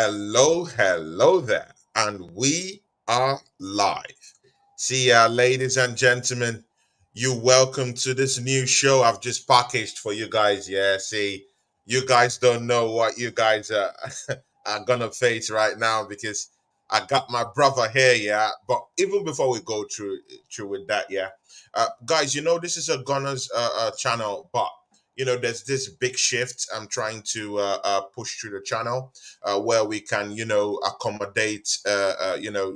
Hello there, and we are live. See, ladies and gentlemen, you welcome to this new show I've just packaged for you guys. Yeah, see, you guys don't know what you guys are gonna face right now because I got my brother here. Yeah, but even before we go through with that, yeah, guys, this is a Gunners channel, but there's this big shift I'm trying to push through the channel where we can, accommodate,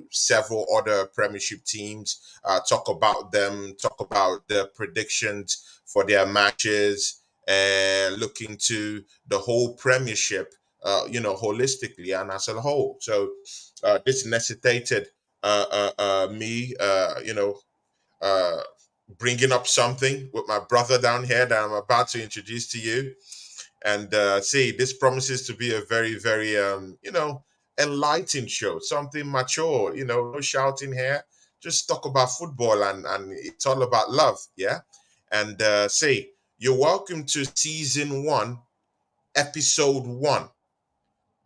several other Premiership teams, talk about them, talk about the predictions for their matches, and look into the whole Premiership, holistically and as a whole. So this necessitated me, uh, bringing up something with my brother down here that I'm about to introduce to you. And see, this promises to be a very, very, enlightened show, something mature, no shouting here, just talk about football and it's all about love. Yeah. And see, you're welcome to season 1, episode 1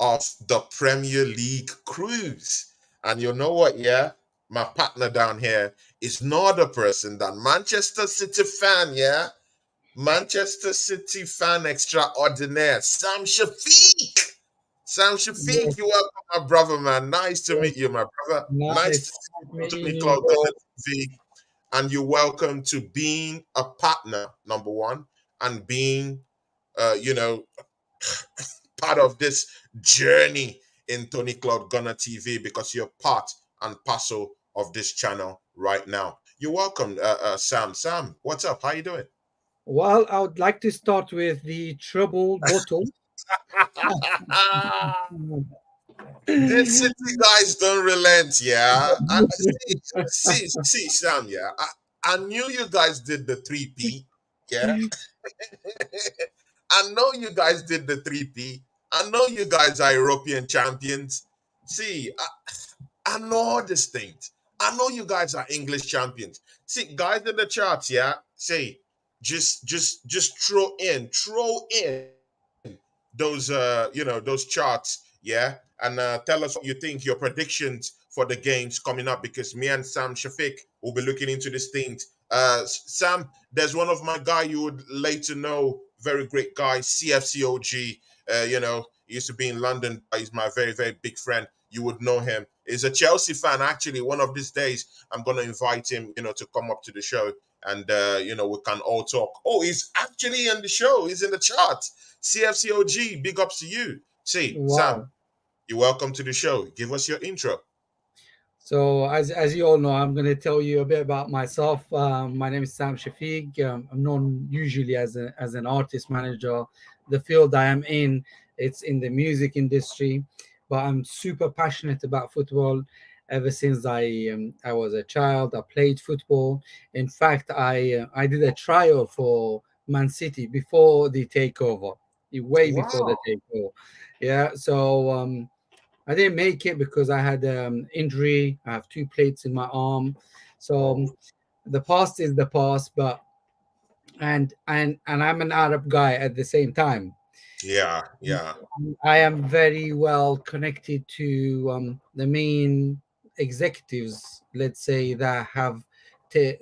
of the Premier League cruise. And you know what? Yeah, my partner down here is no other person than Manchester City fan. Yeah, Manchester City fan extraordinaire, Sam Shaffeq. Sam Yes, Shaffeq, you welcome, my brother, man. Nice to yes, meet you, my brother. Nice to nice see you on meeting Tony you, Claude bro. TV. And you're welcome to being a partner, number one, and being, you know, part of this journey in Tony Cloud Gunner TV because you're part and parcel of this channel right now. You're welcome, Sam. Sam, what's up? How you doing? Well, I would like to start with the trouble bottle. This city guys don't relent, yeah. See, Sam, yeah. I knew you guys did the 3P, yeah. I know you guys did the 3P. I know you guys are European champions. See, I know all these things. I know you guys are English champions. See, guys in the charts, yeah. Say, just throw in those those charts, yeah, and tell us what you think, your predictions for the games coming up, because me and Sam Shafiq will be looking into these things. Sam, there's one of my guy you would later know, very great guy, CFCOG. He used to be in London, but he's my very, very big friend. You would know him. He's a Chelsea fan, actually. One of these days, I'm going to invite him, to come up to the show and, we can all talk. Oh, he's actually in the show. He's in the chart. CFCOG, big ups to you. See, Sam, Wow. you're welcome to the show. Give us your intro. So, as you all know, I'm going to tell you a bit about myself. My name is Sam Shafiq. I'm known usually as an artist manager. The field I am in, it's in the music industry, but I'm super passionate about football. Ever since I was a child, I played football. In fact, I did a trial for Mancity before the takeover, way before the Wow. takeover. Yeah, so. I didn't make it because I had injury. I have two plates in my arm, so Oh, the past is the past. But and I'm an Arab guy at the same time. yeah, yeah. I am very well connected to the main executives, let's say, that have to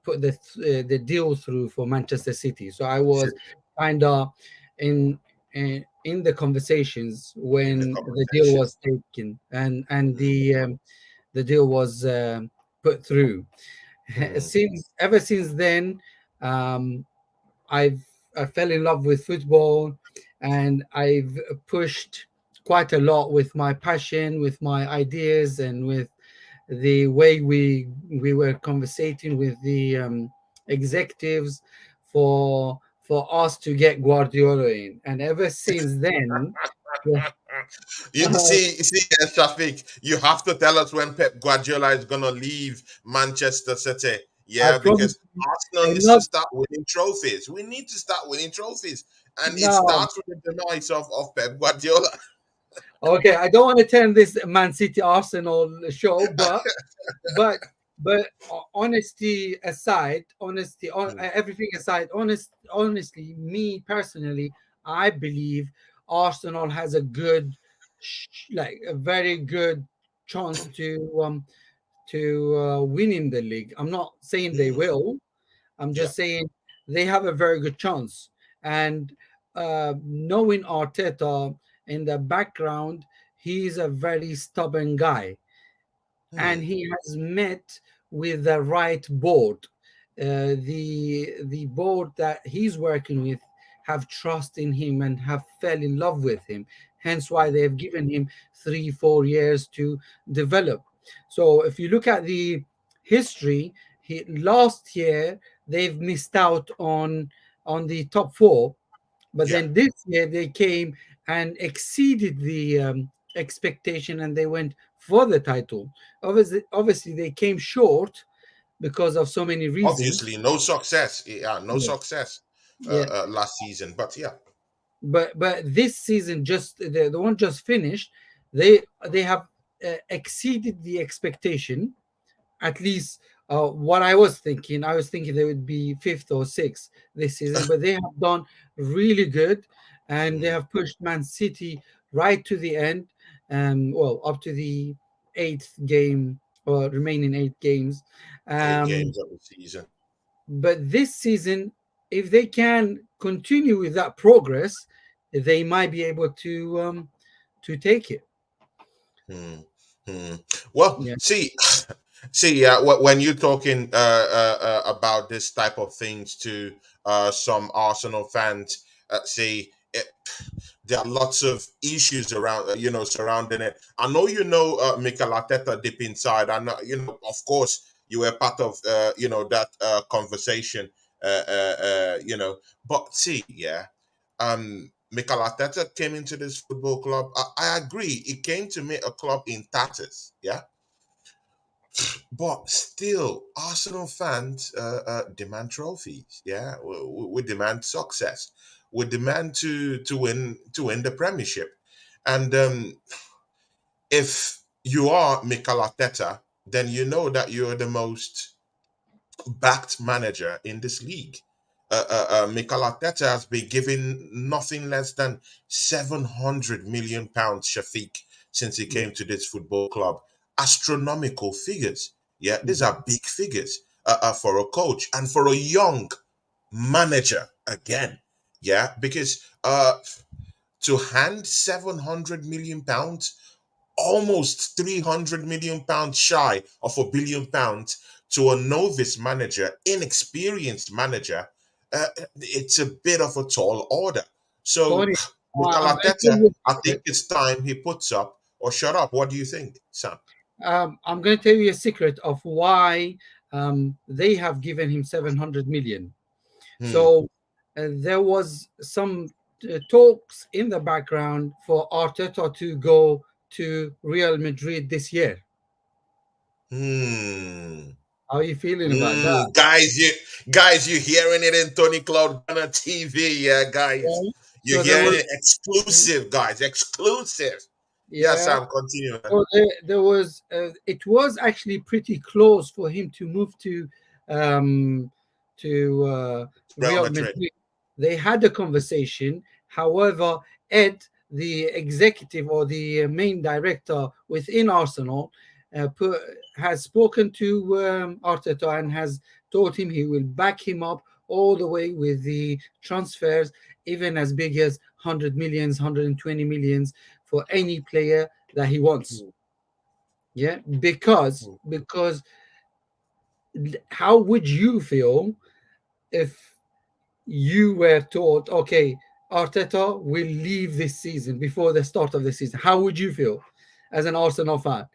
put the deal through for Manchester City. So I See, was kind of in, in the conversations in the when the deal conversation. was taken and Mm, the deal was put through. mm. Since ever since then, um, I've I fell in love with football, and I've pushed quite a lot with my passion, with my ideas, and with the way we were conversating with the executives for us to get Guardiola in. And ever since then, yeah, You see, Shafiq, you have to tell us when Pep Guardiola is gonna leave Manchester City. I Yeah, promise because you, Arsenal I'm needs to not start winning trophies. We need to start winning trophies, and it no. starts with the demise of Pep Guardiola. Okay, I don't want to turn this Man City Arsenal show, but honesty aside, everything aside, honestly, me personally, I believe Arsenal has a good like a very good chance to win in the league. I'm not saying they Mm, will. I'm yeah. just saying they have a very good chance. And knowing Arteta in the background, he's a very stubborn guy, and Mm, he has met with the right board. The board that he's working with have trust in him and have fell in love with him. Hence why they have given him 3 4 years to develop. So if you look at the history, last year they've missed out on the top four, but yeah. then this year they came and exceeded the expectation, and they went for the title. Obviously, they came short because of so many reasons. Obviously, no success. Yeah, no Yeah, success yeah. last season. But yeah. But this season, just the one just finished, they have exceeded the expectation. At least what I was thinking they would be fifth or sixth this season, but they have done really good, and they Mm, have pushed Man City right to the end, well, up to the eighth game or remaining 8 games. eight Um, games of the season. but this season, if they can continue with that progress, they might be able to take it. Hmm. Hmm. Well, Yeah, see, when you're talking about this type of things to some Arsenal fans, see, there are lots of issues around, surrounding it. I know Mikel Arteta deep inside. I know, of course, you were part of, that conversation, But see, yeah, Mikel Arteta came into this football club. I agree. He came to make a club in tatters, yeah. But still, Arsenal fans demand trophies. Yeah, we demand success. We demand to win the Premiership. And if you are Mikel Arteta, then you know that you're the most backed manager in this league. Mikel Arteta has been given nothing less than £700 million, Shafiq, since he yeah, came to this football club. Astronomical figures. Yeah, these mhm. are big figures for a coach and for a young manager again. Yeah, because to hand £700 million, almost £300 million shy of £1 billion, to a novice manager, inexperienced manager, it's a bit of a tall order. So, Tony, Mikel I'm going to tell Arteta, you a I think secret. it's time he puts up or shut up. What do you think, Sam? I'm going to tell you a secret of why they have given him 700 million. Hmm. So there was some talks in the background for Arteta to go to Real Madrid this year. Hmm. How are you feeling about that? Guys, you hearing it in Tony Cloud Gunner TV, yeah, guys. Yeah. You're So there hearing was, it exclusive, guys, exclusive. Yeah, yeah. Sam, continue, man. So there was, it was actually pretty close for him to move um, to Real Real Madrid. Madrid. They had a conversation. However, Ed, the executive or the main director within Arsenal, put, has spoken to Arteta and has told him he will back him up all the way with the transfers, even as big as 100 millions, 120 millions for any player that he wants. Hmm. Yeah, because how would you feel if you were told, okay, Arteta will leave this season before the start of the season? How would you feel as an Arsenal fan?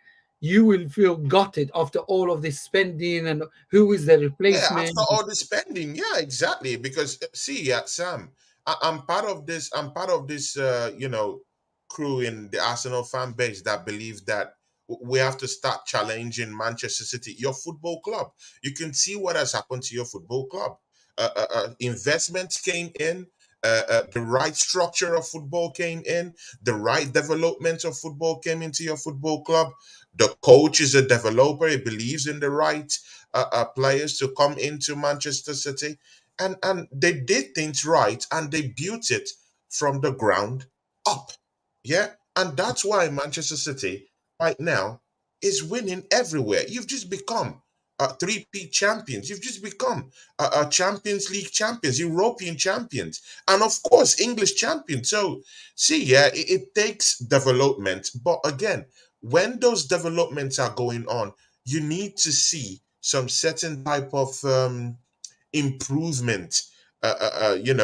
You will feel gutted after all of this spending, and who is the Yeah, after replacement? all the spending, yeah, exactly. Because see, Sam, I'm part of this. I'm part of this. Crew in the Arsenal fan base that believe that we have to start challenging Manchester City, your football club. You can see what has happened to your football club. Investments came in. The right structure of football came in. The right development of football came into your football club. The coach is a developer. He believes in the right players to come into Manchester City, and they did things right, and they built it from the ground up. Yeah. And that's why Manchester City right now is winning everywhere. You've just become three-peat champions. You've just become Champions League champions, European champions, and of course English champions. So, see, yeah, it takes development, but again, when those developments are going on, you need to see some certain type of improvement. And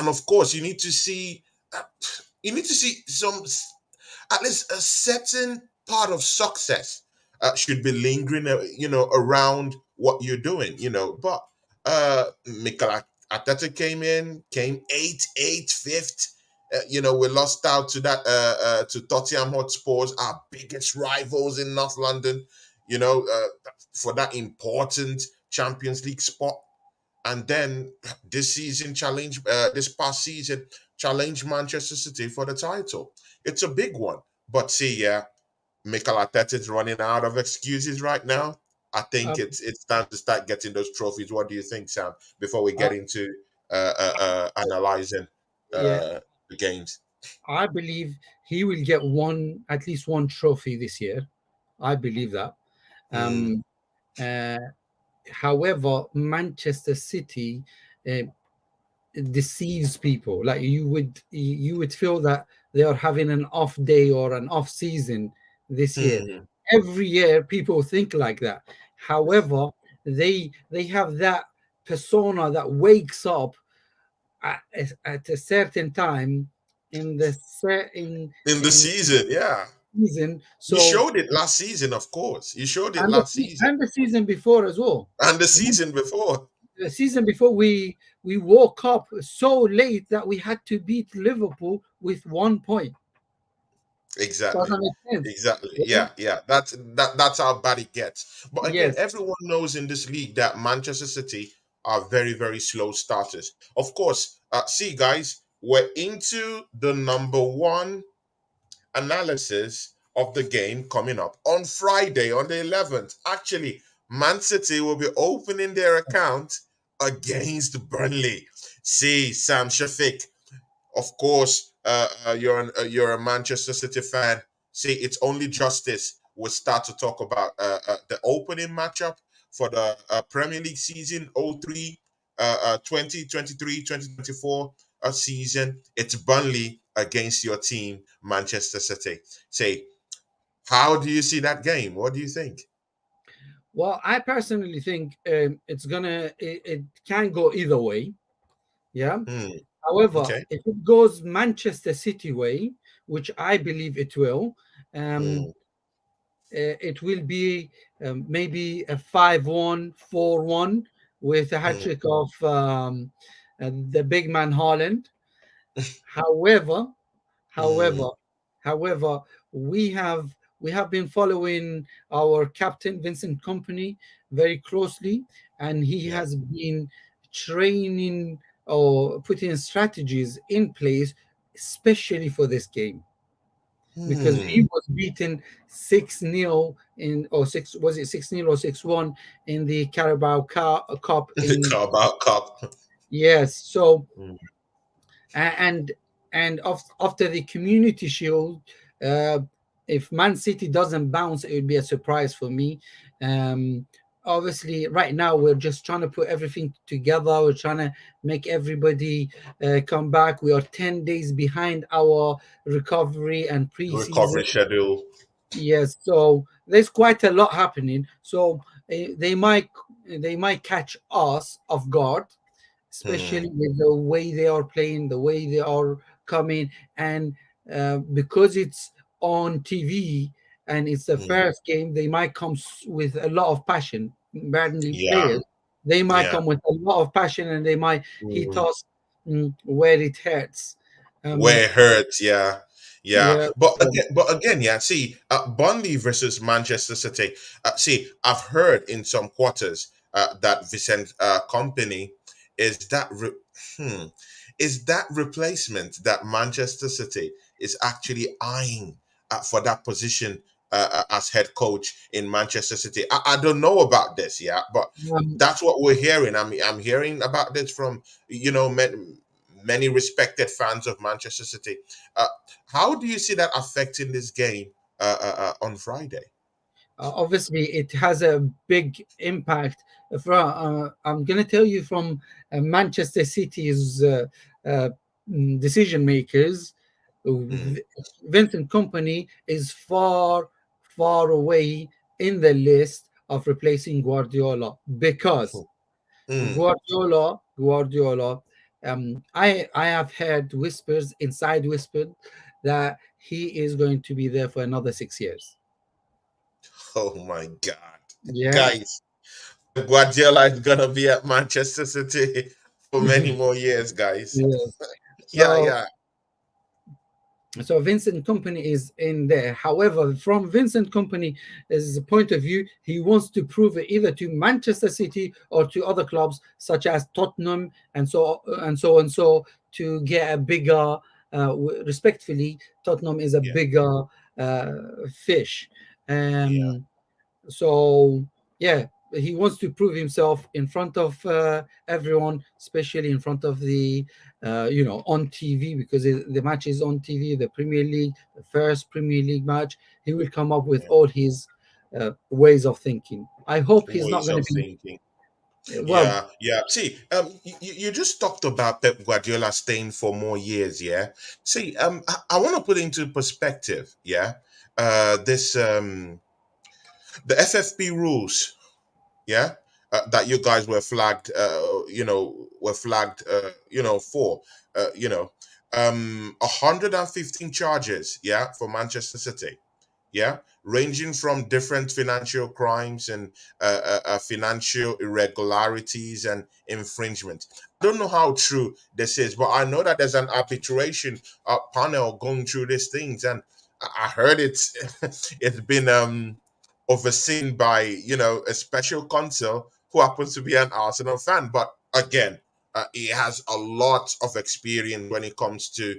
of course, uh, you need to see some at least a certain part of success should be lingering, around what you're doing, But Mikel Arteta came eighth, fifth. We lost out to that to Tottenham Hotspurs, our biggest rivals in North London. For that important Champions League spot, and then this past season challenge Manchester City for the title. It's a big one. But see, yeah, Mikel Arteta is running out of excuses right now. I think Um, it's time to start getting those trophies. What do you think, Sam? Before we uh, get into analyzing yeah, the games. I believe he will get at least one trophy this year. I believe that. Mm, Um, uh, However, Manchester City uh, deceives people. Like you would feel that they are having an off day or an off season this year. mm, Every year, people think like that. However, they have that persona that wakes up at a certain time in the in the in season, yeah. season. You So showed it last season, of course. You showed it and last season and the season before as well. and the season before. The season before, we woke up so late that we had to beat Liverpool with 1 point. Does Exactly. that make sense? Exactly. Yeah. Yeah. That's how bad it gets. But again, Yes. everyone knows in this league that Manchester City are very, very slow starters. Of course, see guys, we're into the number one analysis of the game coming up on Friday on the 11th. Actually, Man City will be opening their account against Burnley. See, Sam Shafiq, of course, you're a Manchester City fan. See, it's only justice we'll start to talk about the opening matchup for the Premier League season 03, 2023, 2024 season. It's Burnley against your team, Manchester City. Say, how do you see that game? What do you think? Well, I personally think it can go either way. Yeah. Hmm. However, Okay. if it goes Manchester City way, which I believe it will, um, Hmm. it will be maybe a 5-1, 4-1 with a hat Hmm. trick of the big man Haaland. However, Hmm. however, however, we have been following our captain Vincent Company very closely, and he Yeah. has been training or putting strategies in place, especially for this game, because he Hmm. was beaten 6-0 in or six was it 6-0 or 6-1 in the Cup The in Carabao Cup. yes. So Hmm. and after the Community Shield, uh, if Man City doesn't bounce, it would be a surprise for me. Um, Obviously, right now we're just trying to put everything together. We're trying to make everybody come back. We are 10 days behind our recovery and preseason. Recovery schedule. Yes, so there's quite a lot happening. So they might catch us off guard, especially Hmm. with the way they are playing, the way they are coming, and because it's on TV and it's the Hmm. first game, they might come with a lot of passion. Burnley Yeah. players, they might Yeah. come with a lot of passion, and they might hit Hmm. us where it hurts. Um, Where it hurts, yeah. Yeah. yeah, But again, yeah, see, Burnley versus Manchester City. See, I've heard in some quarters that Vicent company is that re- hmm, is that replacement that Manchester City is actually eyeing for that position as head coach in Manchester City. I don't know about this, yeah, but um, that's what we're hearing. I'm hearing about this from you know many respected fans of Manchester City. Uh, how do you see that affecting this game on Friday? Obviously it has a big impact from I'm going to tell you from Manchester City's uh, decision makers. Mm. Vincent Company is far away in the list of replacing Guardiola, because Mm. Guardiola, I have heard whispers, inside whispered, that he is going to be there for another 6 years. Oh my God, Yeah. guys! Guardiola is gonna be at Manchester City for many more years, guys. Yes. Yeah, So yeah, Vincent Company is in there. However, from Vincent Company's point of view, he wants to prove it either to Manchester City or to other clubs such as Tottenham and so to get a bigger. Respectfully, Tottenham is a yeah, bigger uh, fish. yeah, Um, so yeah, he wants to prove himself in front of everyone, especially in front of the on TV, because the match is on TV, the Premier League, the first Premier League match. He will come up with yeah. all his ways of thinking. I hope he's not Ways going to of be thinking. well. Yeah, yeah. See, you just talked about Pep Guardiola staying for more years. Yeah. See, I want to put into perspective. Yeah. This the FFP rules. Yeah. That you guys were flagged. Were flagged. For. 115 charges. Yeah, for Manchester City. Yeah, ranging from different financial crimes and financial irregularities and infringement. I don't know how true this is, but I know that there's an arbitration panel going through these things, and I heard it's it's been overseen by a special counsel who happens to be an Arsenal fan, but again. He has a lot of experience when it comes to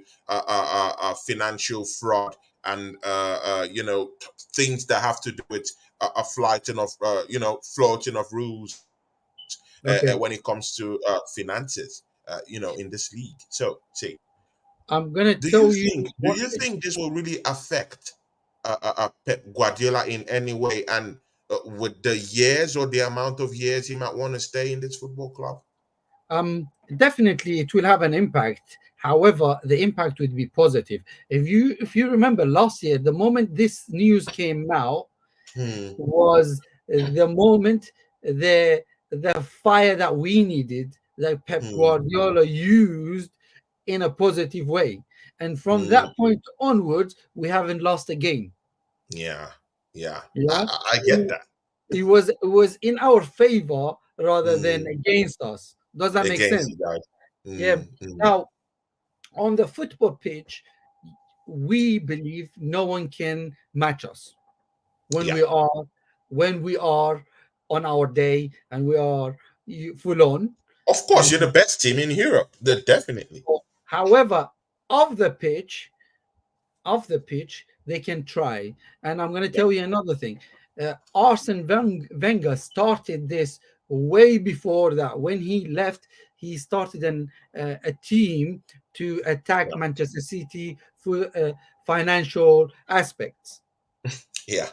financial fraud and things that have to do with a flighting of floating of rules when it Okay, comes to finances in this league. So see, I'm going to do you tell you think one thing. this will really affect Pep Guardiola in any way, and with the years or the amount of years he might want to stay in this football club? Definitely it will have an impact. However, the impact would be positive. If you remember last year, the moment this news came out Hmm. was the moment, the fire that we needed, that Pep Hmm. Guardiola used in a positive way. And from Hmm. that point onwards, we haven't lost a game. Yeah. Yeah. Yeah. I get that. It was in our favor rather than Hmm. against us. Does that make Against sense? you guys. Yeah. Hmm. Hmm. Now, on the football pitch, we believe no one can match us when Yeah. we are on our day and we are full on. Of course, you're the And best team in Europe. Definitely. however, off the pitch, they can try. And I'm going to Yeah. tell you another thing. Arsene Wenger started this way before that. When he left, he started a team to attack Yeah. Manchester City for financial aspects. Yeah.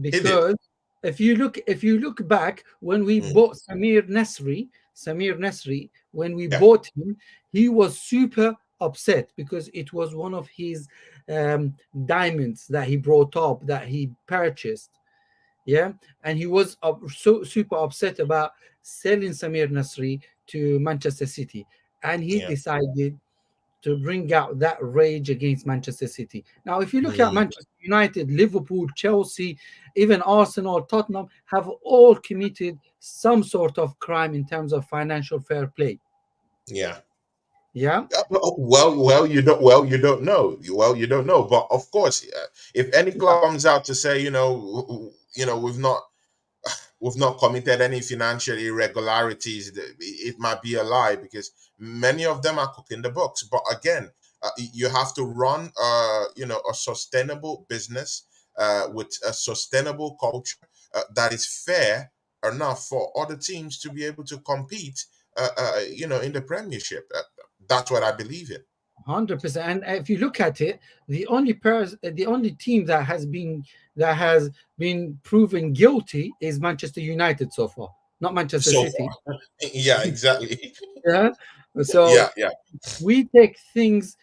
He did. Because if you look back when we Mm. bought Samir Nasri, when we Yeah. bought him, he was super upset because it was one of his diamonds that he brought up, that he purchased. Yeah, and he was so super upset about selling Samir Nasri to Manchester City, and he Yeah. decided to bring out that rage against Manchester City. Now, if you look at Mm. Manchester United, Liverpool, Chelsea, even Arsenal, Tottenham have all committed some sort of crime in terms of financial fair play. Yeah. Yeah. You don't know. You don't know. But of course, if any club comes out to say, we've not committed any financial irregularities, it might be a lie because many of them are cooking the books. But again, you have to run, a sustainable business with a sustainable culture that is fair enough for other teams to be able to compete, in the Premiership. That's what I believe in. 100%. And if you look at it, the only team that has been proven guilty is Manchester United so far, not Manchester So City. far. Yeah, exactly. Yeah. So Yeah, yeah, we take things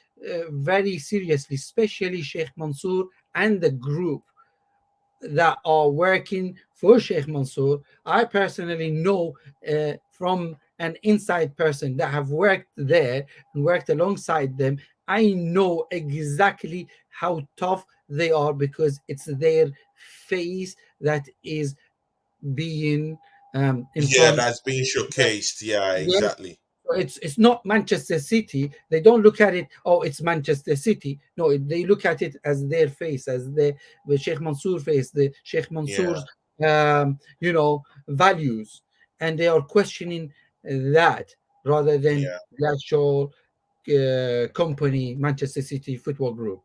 very seriously, especially Sheikh Mansour and the group that are working for Sheikh Mansour. I personally know from an inside person that have worked there and worked alongside them. I know exactly how tough they are because it's their face that is being in yeah. front. That's being showcased. Yeah, Yeah, exactly. it's not Manchester City. They don't look at it. Oh, it's Manchester City. No, they look at it as their face, as the Sheikh Mansour face, the Sheikh Yeah, Mansour's values, and they are questioning that rather than yeah, the actual company, Manchester City Football Group.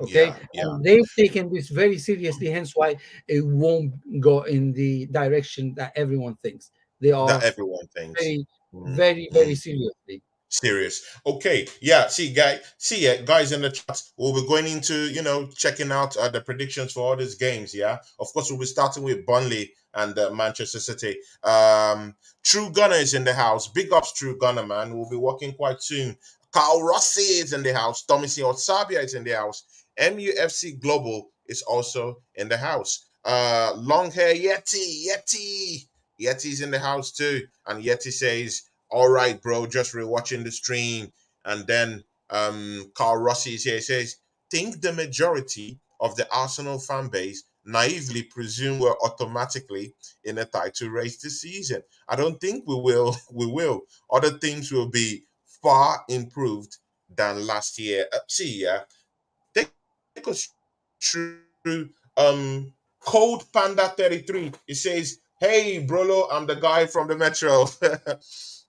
Okay, yeah, yeah. and they've taken this very seriously. Hence, why it won't go in the direction that everyone thinks. They That are everyone thinks. very, Mm, very, very mm. seriously. Serious. Okay. Yeah. Guys in the chat. We'll be going into, checking out the predictions for all these games. Yeah. Of course, we'll be starting with Burnley and Manchester City. True Gunner is in the house. Big ups, True Gunner, man. We'll be working quite soon. Carl Rossi is in the house. Tomisi Otsabia is in the house. MUFC Global is also in the house. Long hair Yeti's in the house too. And Yeti says, all right, bro, just rewatching the stream. And then Carl Rossi is here. He says, think the majority of the Arsenal fan base naively presume we're automatically in a title race this season. I don't think we will. We will. Other teams will be far improved than last year. Yeah, take us through Cold Panda 33. It says, hey, Brolo, I'm the guy from the Metro.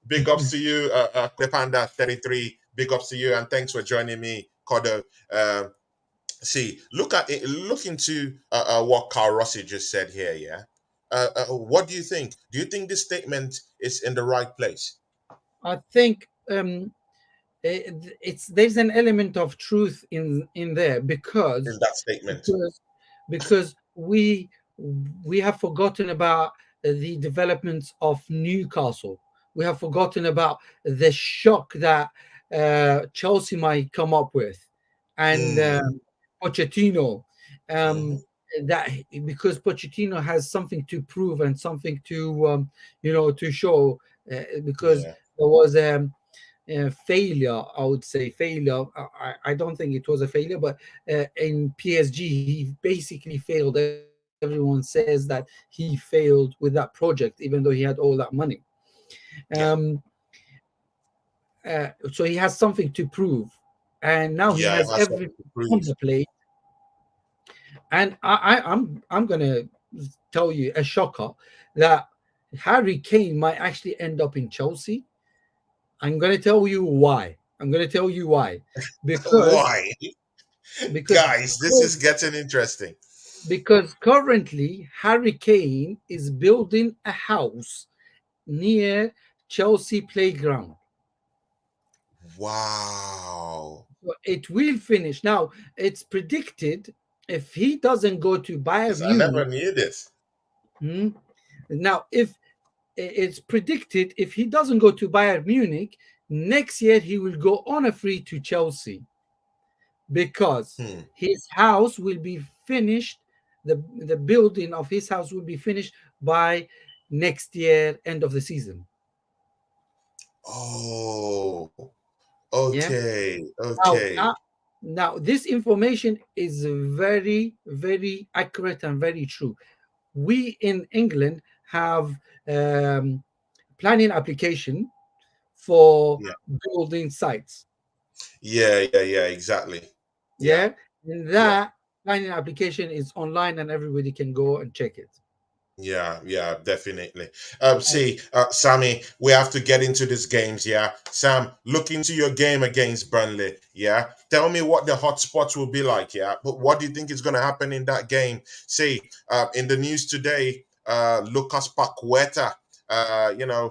Big ups to you, Cold Panda 33. Big ups to you, and thanks for joining me, Kodo. Look at it, look into what Carl Rossi just said here, yeah? What do you think? Do you think this statement is in the right place I think it's there's an element of truth in there in because that statement? because because we have forgotten about the developments of Newcastle. We have forgotten about the shock that Chelsea might come up with, and Mm, Pochettino. Um, mhm. that because Pochettino has something to prove and something to show, because Yeah, there was failure. I would say failure. I don't think it was a failure, but in PSG, he basically failed. Everyone says that he failed with that project, even though he had all that money. Um, yeah, so he has something to prove, and now he yeah. It has has everything something to on prove. the plate. And I'm gonna tell you a shocker that Harry Kane might actually end up in Chelsea. I'm gonna tell you why. I'm gonna tell you why. Because Why? because Guys, this is getting interesting. because currently Harry Kane is building a house near Chelsea playground. Wow. So it will finish. Now it's predicted if he doesn't go to Bayern I never Munich. knew this. hmm, Now if it's predicted if he doesn't go to Bayern Munich next year, he will go on a free to Chelsea because Hmm. his house will be finished. The building of his house will be finished by next year, end of the season. Oh, Yeah. okay, Now, okay. now this information is very, very accurate and very true. We in England have um, planning application for Yeah, building sites. yeah, exactly. Yeah, Yeah, and yeah. that planning application is online and everybody can go and check it. Yeah, definitely. Sammy, we have to get into these games. Yeah, Sam, look into your game against Burnley. Yeah, tell me what the hot spots will be like. Yeah, but what do you think is going to happen in that game? In the news today, Lucas Paqueta, you know.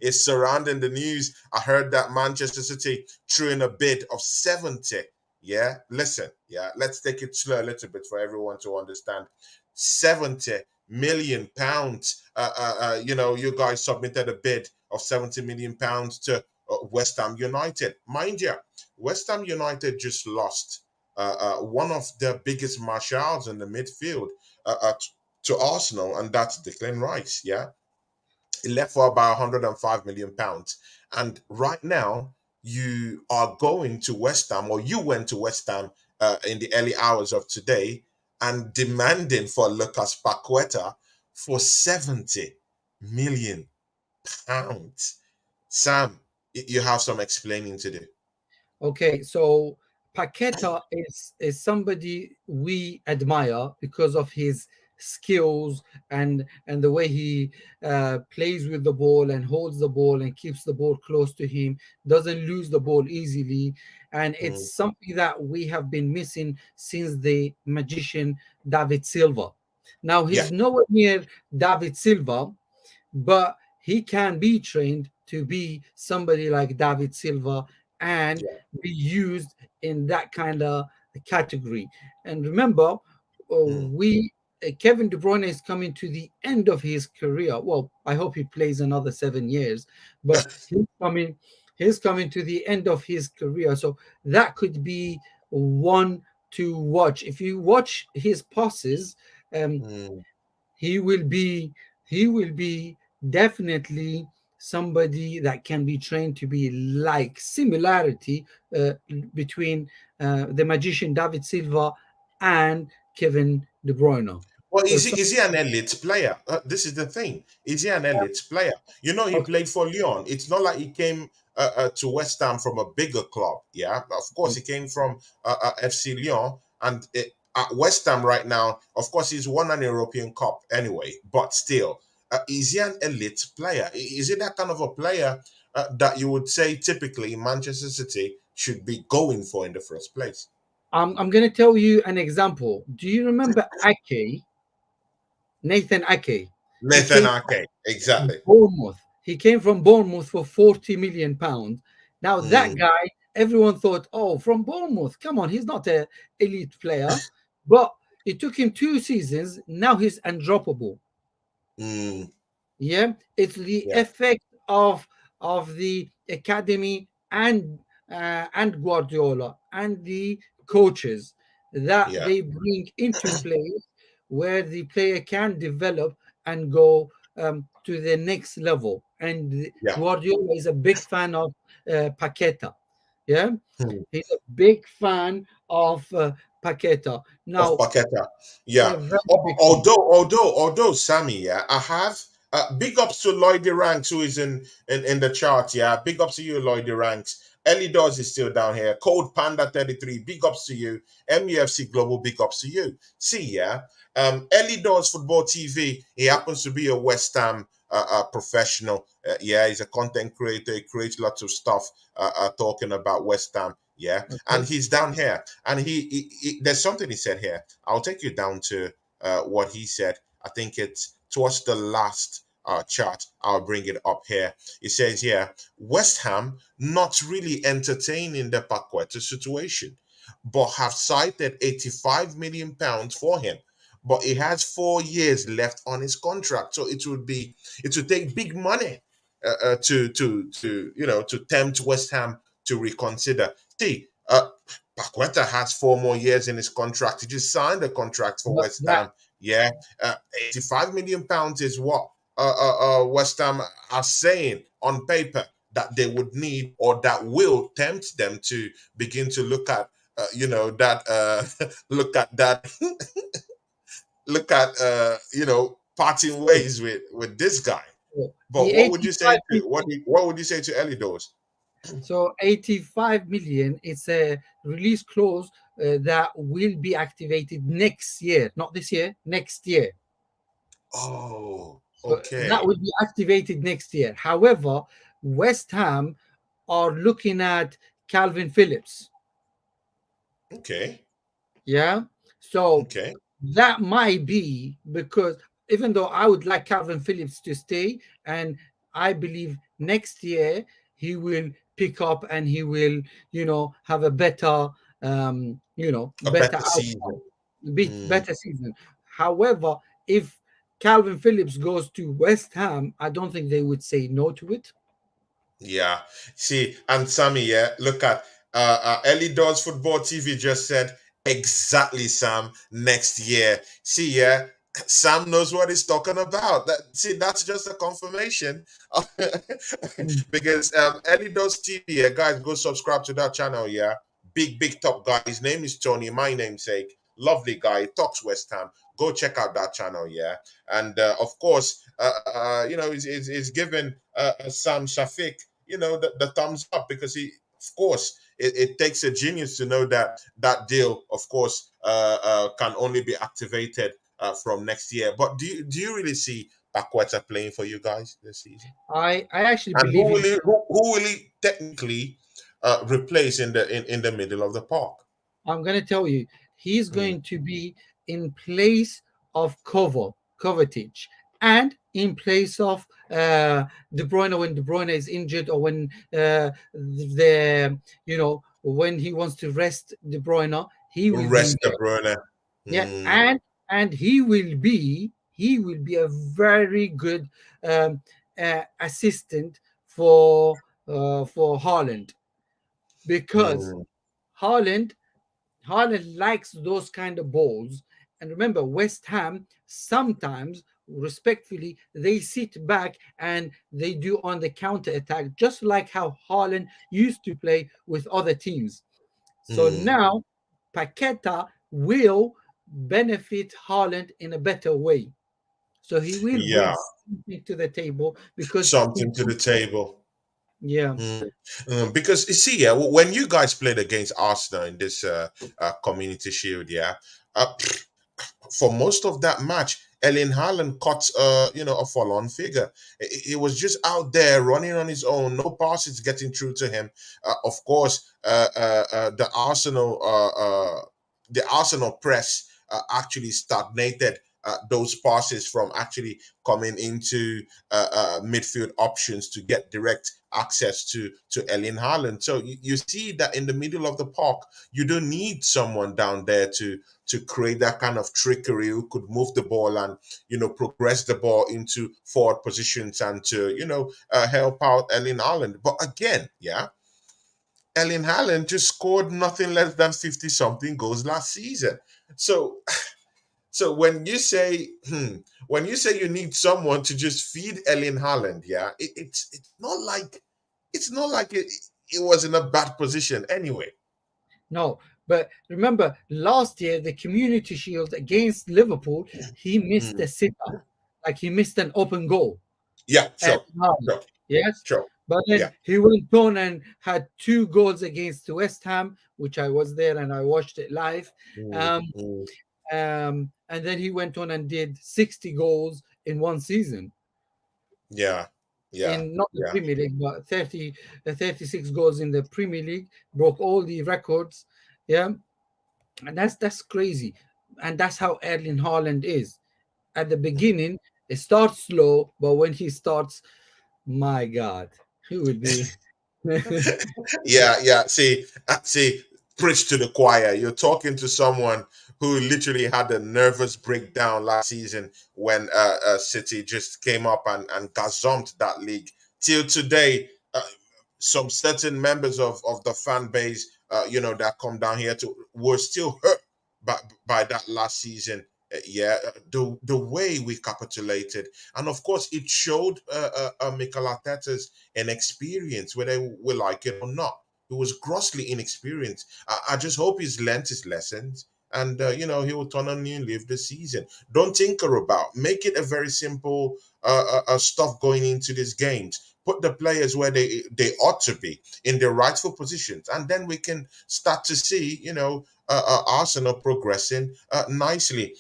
is surrounding the news. I heard that Manchester City threw in a bid of 70. Yeah, listen, yeah, let's take it slow a little bit for everyone to understand. 70 million pounds. You guys submitted a bid of 70 million pounds to West Ham United. Mind you, West Ham United just lost one of their biggest marshals in the midfield to Arsenal, and that's Declan Rice. Yeah, it left for about 105 million pounds. And right now, you are going to West Ham, or you went to West Ham in the early hours of today and demanding for Lucas Paqueta for 70 million pounds. Sam, you have some explaining to do. Okay, so Paqueta is somebody we admire because of his skills and the way he plays with the ball and holds the ball and keeps the ball close to him, doesn't lose the ball easily, and it's Mm, something that we have been missing since the magician David Silva. Now yeah, he's nowhere near David Silva, but he can be trained to be somebody like David Silva and yeah. be used in that kind of category. And remember, Mm, we Kevin De Bruyne is coming to the end of his career. Well, I hope he plays another 7 years, but he's coming to the end of his career. So that could be one to watch. If you watch his passes, um, mm. he will be he will be definitely somebody that can be trained to be like similarity between the magician David Silva and Kevin De Bruyne. Well, So, is he an elite player? This is the thing. Is he an elite player? You know, he okay, played for Lyon. It's not like he came to West Ham from a bigger club. Yeah, of course, he came from FC Lyon, and at West Ham right now, of course, he's won an European Cup anyway. But still, is he an elite player? Is he that kind of a player that you would say typically Manchester City should be going for in the first place? I'm going to tell you an example. Do you remember Ake, Nathan Ake? He Nathan came Ake, exactly. Bournemouth. He came from Bournemouth for 40 million pounds. Now that Mm, guy, everyone thought, oh, from Bournemouth, come on, he's not a elite player. But it took him 2 seasons. Now he's undroppable. mm, Yeah, it's the yeah. effect of the academy and Guardiola and the coaches that Yeah, they bring into play, where the player can develop and go to the next level. And yeah. Guardiola is a big fan of Paqueta. Yeah, Hmm. he's a big fan of Paqueta. Of Now, Paqueta. Yeah. a very big fan. Although, Sammy, yeah, I have big ups to Lloydie Ranks, who is in the chart. Yeah, big ups to you, Lloydie Ranks. Ellie Dawes is still down here. Code Panda 33, big ups to you. MUFC Global, big ups to you. See, yeah, Ellie Dawes Football TV. He happens to be a West Ham professional. Yeah, he's a content creator. He creates lots of stuff talking about West Ham. Yeah, and Okay. he's down here, and there's something he said here. I'll take you down to what he said. I think it's towards the last chart. I'll bring it up here. It says here, West Ham not really entertaining the Paqueta situation, but have cited 85 million pounds for him. But he has 4 years left on his contract, so it would take big money to tempt West Ham to reconsider. See, Paqueta has 4 more years in his contract. He just signed a contract for But West that Ham. Yeah, 85 million pounds is what West Ham are saying on paper that they would need, or that will tempt them to begin to look at, that look at that, look at, parting ways with this guy. the But what would you say 85 to what would you say to Ellie Dawes? So 85 million, it's a release clause that will be activated next year, not this year, next year. Oh, So that okay, will be activated next year. However, West Ham are looking at Calvin Phillips. okay, Yeah. So okay. that might be because even though I would like Calvin Phillips to stay, and I believe next year he will pick up and he will, have a better, A better better outcome, season. Mm, better season. However, if Calvin Phillips goes to West Ham, I don't think they would say no to it. yeah. See, and Sammy, yeah, look at Ellie Dawes Football TV just said exactly, Sam, next year. See, yeah, Sam knows what he's talking about. See, that's just a confirmation. Mm. Because Ellie Dawes TV, yeah, guys, go subscribe to that channel, yeah. Big top guy. His name is Tony, my namesake. Lovely guy, talks West Ham. Go check out that channel, yeah. And of course, he's given Sam Shaffeq, the thumbs up, because of course, it takes a genius to know that that deal, of course, can only be activated from next year. But do you really see Paqueta playing for you guys this season? I actually And believe he. who will he technically replace in the middle of the park? I'm going to tell you, he's Mm, going to be in place of Kovacic, and in place of De Bruyne when De Bruyne is injured, or when when he wants to rest De Bruyne, he will be rest De there. Bruyne. Yeah, Mm, and he will be a very good assistant for Haaland, because mm, Haaland Haaland likes those kind of balls. And remember, West Ham sometimes, respectfully, they sit back and they do on the counter attack, just like how Haaland used to play with other teams. So mm. now Paqueta will benefit Haaland in a better way. So he will bring Yeah, something to the table because he, something to the table. yeah. Mm. Because you see, yeah, when you guys played against Arsenal in this Community Shield, yeah, uh, for most of that match, Erling Haaland caught, a fall-on figure. He was just out there running on his own, no passes getting through to him. Of course, the Arsenal press actually stagnated those passes from actually coming into midfield options to get direct access to Erling Haaland. So you see that in the middle of the park, you don't need someone down there to create that kind of trickery, who could move the ball and progress the ball into forward positions and to help out Erling Haaland. But again, yeah, Erling Haaland just scored nothing less than 50 something goals last season. So when you say you need someone to just feed Erling Haaland, yeah, it's not like it was in a bad position anyway. No, but remember last year the Community Shield against Liverpool, he missed Mm. a sitter, like he missed an open goal Yeah, at sure, Haaland. sure, Yes, sure. but Yeah. then he went on and had two goals against West Ham, which I was there and I watched it live. Mm, Um, mm. and then he went on and did 60 goals in one season, Yeah, yeah, in not the yeah, Premier League, but 36 goals in the Premier League, broke all the records. Yeah, and that's crazy, and that's how Erling Haaland is. At the beginning, it starts slow, but when he starts, my God, he will be. yeah. See, preach to the choir. You're talking to someone who literally had a nervous breakdown last season when City just came up and gazumped that league. Till today, some certain members of the fan base, that come down here to were still hurt by that last season. Yeah, the way we capitulated, and of course, it showed Mikel Arteta's inexperience, whether we like it or not. He was grossly inexperienced. I just hope he's learnt his lessons, and he will turn a new leaf this season. Don't tinker about. Make it a very simple stuff going into these games. Put the players where they ought to be, in their rightful positions, and then we can start to see Arsenal progressing nicely.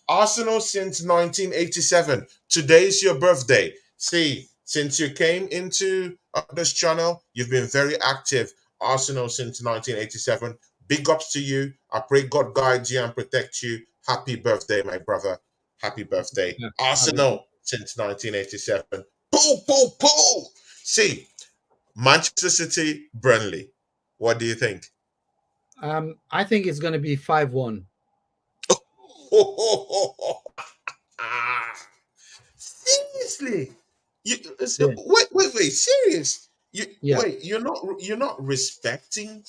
Arsenal since 1987. Today's your birthday. See, since you came into this channel, you've been very active. Arsenal since 1987. Big ups to you. I pray God guides you and protect you. Happy birthday, my brother. Happy birthday. Yeah, I will. Arsenal since 1987. Pull, pull, pull. See, Manchester City, Burnley. What do you think? I think it's going to be 5-1. Seriously, you Yeah, wait. Serious? You yeah. wait. You're not respecting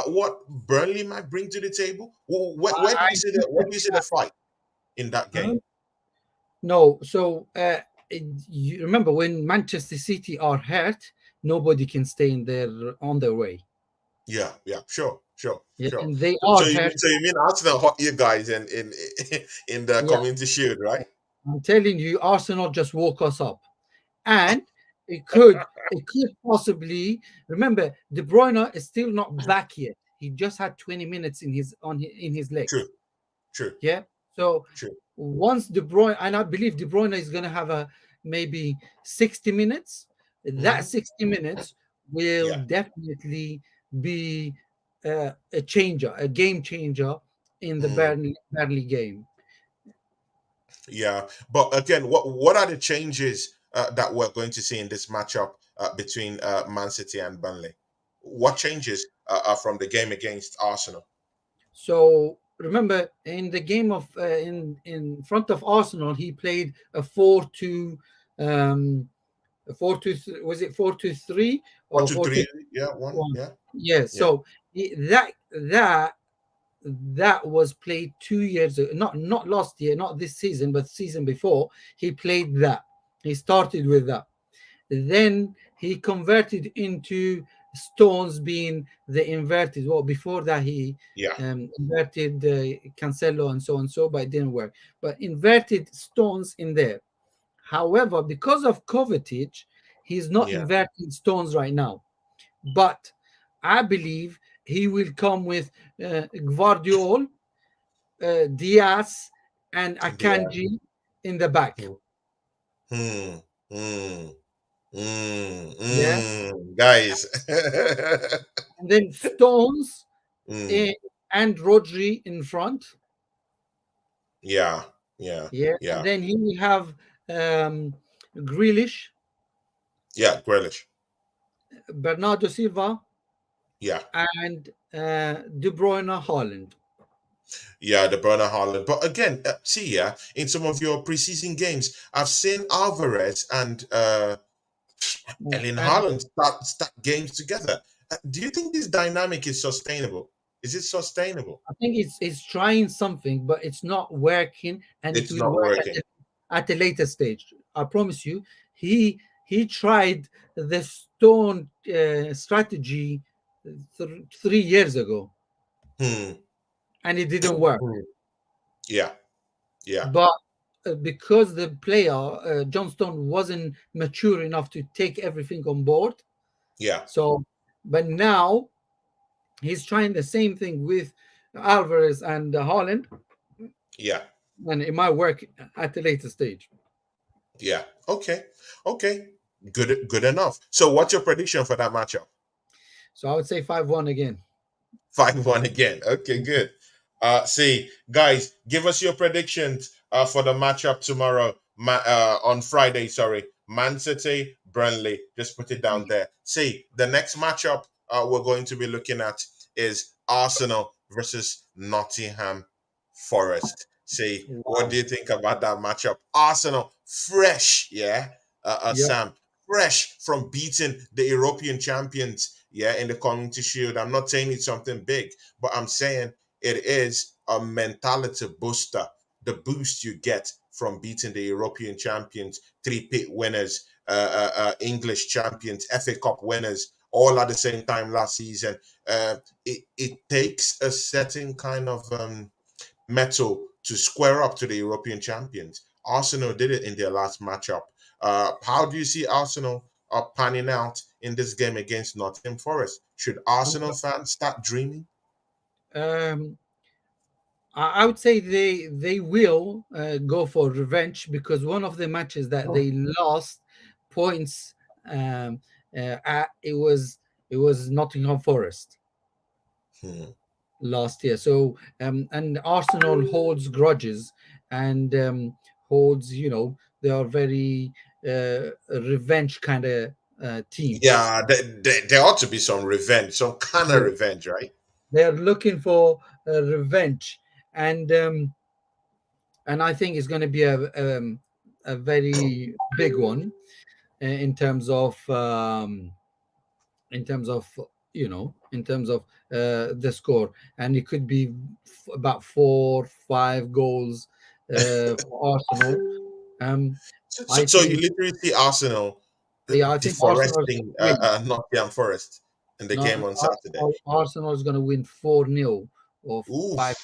what Burnley might bring to the table. Well, where do you see the fight in that game? Um, no, so you remember when Manchester City are hurt, nobody can stay in their on their way. Yeah, yeah, sure, sure, Yeah, sure. and they So are you hurt. mean Arsenal hot you guys in in the Yeah, Community Shield, right? I'm telling you, Arsenal just woke us up, and it could possibly remember De Bruyne is still not back yet. He just had 20 minutes in his True, legs. true, Yeah. So true. once De Bruyne, and I believe De Bruyne is going to have a maybe 60 minutes. That Hmm. 60 minutes will Yeah. definitely be a changer, a game changer in the Mm. Burnley game. Yeah, but again, what are the changes that we're going to see in this matchup between Man City and Burnley? What changes are from the game against Arsenal? So remember, in the game of in front of Arsenal, he played a 4-2, a 4-2. Was it 4-2-3 What or two, 4-2? three? Yeah, one. One. Yeah, Yeah, yeah, so that was played 2 years ago, not last year, not this season, but season before. He played that. He started with that. Then he converted into Stones being the inverted. Well, before that he yeah, inverted Cancelo and so on, so but it didn't work. But inverted Stones in there. However, because of Kovacic, he's not yeah, inverting Stones right now. But I believe he will come with Guardiol, Diaz, and yeah. Akanji in the back. Hmm, hmm, hmm, Yeah, guys. and then Stones Mm, eh, and Rodri in front. yeah, yeah, Yeah, and yeah, then he will have Grealish, yeah. Grealish. Bernardo Silva, Yeah. and De Bruyne, Holland. Yeah, the Burner Haaland. But again, see, yeah, in some of your preseason games, I've seen Alvarez and Erling And Haaland start games together. Do you think this dynamic is sustainable? Is it sustainable? I think it's trying something, but it's not working, and it It's will not work working. at a later stage. I promise you. He tried the stone strategy 3 years ago, Hmm. and it didn't work. Hmm. Yeah. Yeah. But because the player John Stone wasn't mature enough to take everything on board, Yeah. so but now he's trying the same thing with Alvarez and Holland, Yeah. and it might work at a later stage. Yeah. Okay. Okay. Good. Good enough. So, what's your prediction for that matchup? So I would say 5-1 again. 5-1 again. Okay, good. See, guys, give us your predictions for the matchup tomorrow, on Friday, sorry. Man City, Burnley. Just put it down there. See, the next matchup we're going to be looking at is Arsenal versus Nottingham Forest. See, what do Wow. you think about that matchup? Arsenal, fresh, yeah, Yep. Sam, fresh from beating the European champions, yeah, in the Community Shield. I'm not saying it's something big, but I'm saying it is a mentality booster. The boost you get from beating the European champions, three-pit winners, English champions, FA Cup winners, all at the same time last season. It takes a certain kind of metal to square up to the European champions. Arsenal did it in their last matchup. How do you see Arsenal panning out in this game against Nottingham Forest? Should Arsenal fans start dreaming? Um, I would say they will go for revenge because one of the matches that they lost points, it was Nottingham Forest Hmm. last year. So and Arsenal holds grudges and holds They are very revenge kind of team. Yeah, there ought to be some revenge, some kind of Yeah. revenge, right? They are looking for revenge, and I think it's going to be a very big one in terms of in terms of in terms of the score, and it could be about 4 5 goals for Arsenal. um I So you think, literally see Arsenal yeah, I think Arsenal is deforesting going to win. Nottingham Forest in the game No, on Saturday. Arsenal is going to win 4-0 or Ooh. 5-0.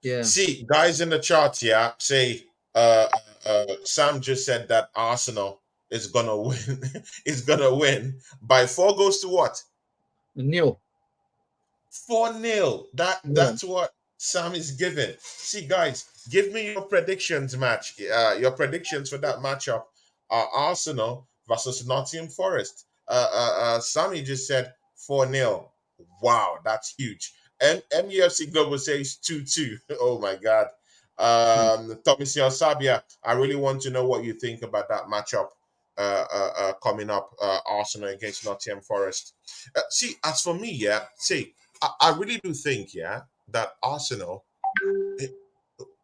Yeah. See, guys in the chat, yeah, say Sam just said that Arsenal is gonna win. Is gonna win by 4 goals to what? Nil. 4-0. Yeah. That's what Sam is giving. See, guys, give me your predictions match. Your predictions for that matchup are Arsenal versus Nottingham Forest. Sammy just said 4-0. Wow, that's huge. And MUFC Global says 2-2. Oh my god. Tommy Sabia, I really want to know what you think about that matchup coming up, Arsenal against Nottingham Forest. See, as for me, yeah, see, I really do think, yeah, that Arsenal eh,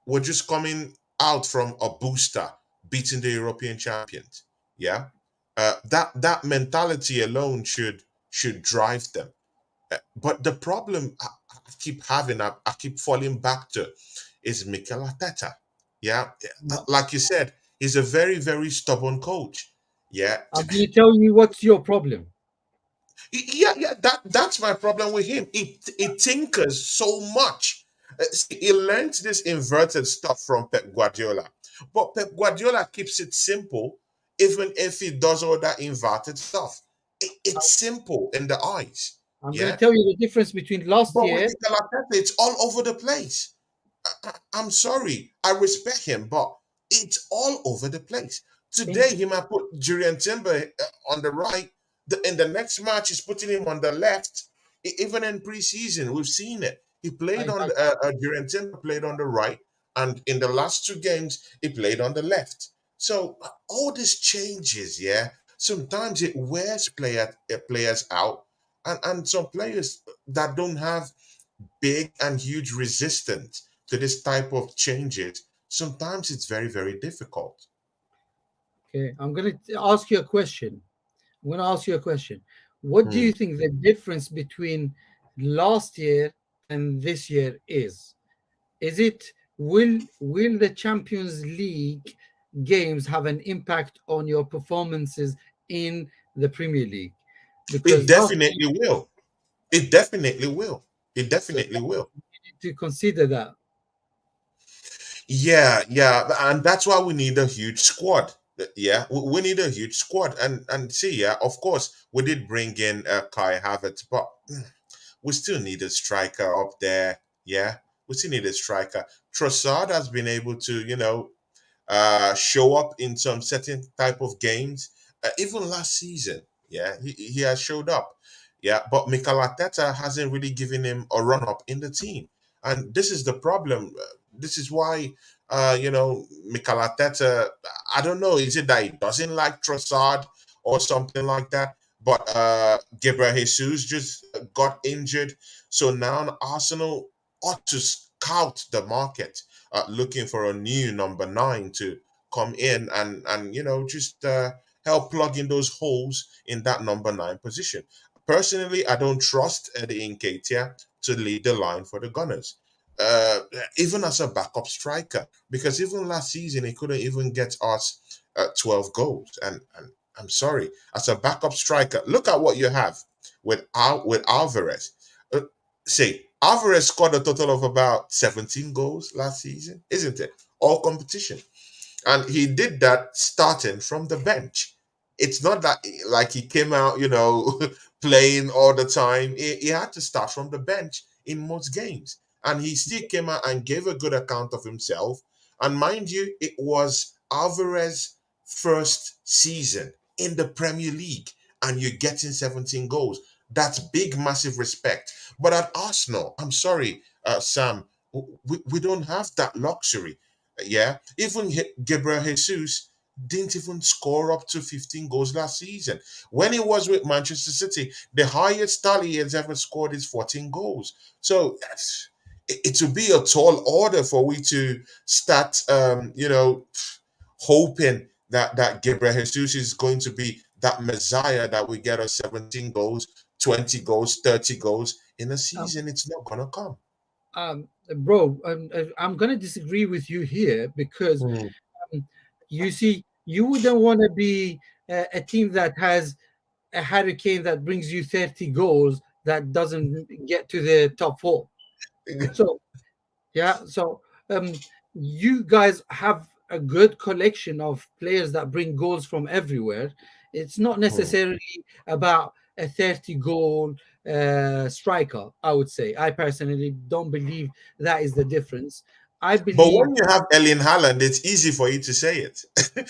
were just coming out from a booster, beating the European champions. Yeah, that mentality alone should drive them. But the problem I keep having, I keep falling back to, is Mikel Arteta. Yeah, like you said, he's a very very stubborn coach. Yeah, I'm going to tell you what's your problem. yeah. That's my problem with him. He tinkers so much. See, he learned this inverted stuff from Pep Guardiola, but Pep Guardiola keeps it simple, even if he does all that inverted stuff. It's simple in the eyes. I'm going to Yeah, tell you the difference between last but with year. Mikel Arteta, it's all over the place. I'm sorry. I respect him, but it's all over the place. In Today, he might put Julian Timber on the right. In the next match, he's putting him on the left. Even in preseason, we've seen it. He played on I Julian Timber played on the right, and in the last 2 games, he played on the left. So all these changes, yeah, sometimes it wears players out, and some players that don't have big and huge resistance to this type of changes, sometimes it's very, very difficult. Okay, I'm going to ask you a question. I'm going to ask you a question. What do Hmm. you think the difference between last year and this year is? Is it, will the Champions League games have an impact on your performances in the Premier League? It Because last year, definitely will. It definitely will. It so definitely will. you need to consider that. Yeah, yeah, and that's why we need a huge squad. Yeah, we need a huge squad, and see, yeah, of course, we did bring in Kai Havertz, but we still need a striker up there. Yeah, we still need a striker. Trossard has been able to, show up in some certain type of games. Even last season, yeah, he has showed up. Yeah, but Mikel Arteta hasn't really given him a run up in the team, and this is the problem. This is why, Mikel Arteta. I don't know. Is it that he doesn't like Trossard or something like that? But Gabriel Jesus just got injured, so now Arsenal ought to scout the market, looking for a new number 9 to come in and just help plug in those holes in that number 9 position. Personally, I don't trust Eddie Nketiah to lead the line for the Gunners, uh, even as a backup striker, because even last season he couldn't even get us 12 goals. And I'm sorry, as a backup striker, look at what you have with Alvarez. Uh, Say Alvarez scored a total of about 17 goals last season, isn't it? All competition. And he did that starting from the bench. It's not that like he came out, playing all the time. He had to start from the bench in most games. And he still came out and gave a good account of himself. And mind you, it was Alvarez's first season in the Premier League. And you're getting 17 goals. That's big, massive respect. But at Arsenal, I'm sorry, Sam, we don't have that luxury. Yeah, even Gabriel Jesus. didn't even score up to 15 goals last season. When he was with Manchester City, the highest tally he has ever scored is 14 goals. So it would be a tall order for we to start, hoping that Gabriel Jesus is going to be that messiah that we get us 17 goals, 20 goals, 30 goals in a Um, season. It's not going to come. Bro, I'm gonna disagree with you here because Hmm. you see, you wouldn't want to be a team that has a hurricane that brings you 30 goals that doesn't get to the top four. So yeah, so you guys have a good collection of players that bring goals from everywhere. It's not Hmm. necessarily about a 30 goal striker, I would say. I personally don't believe that is the difference. I But believe, when you have Erling Haaland, it's easy for you to say it.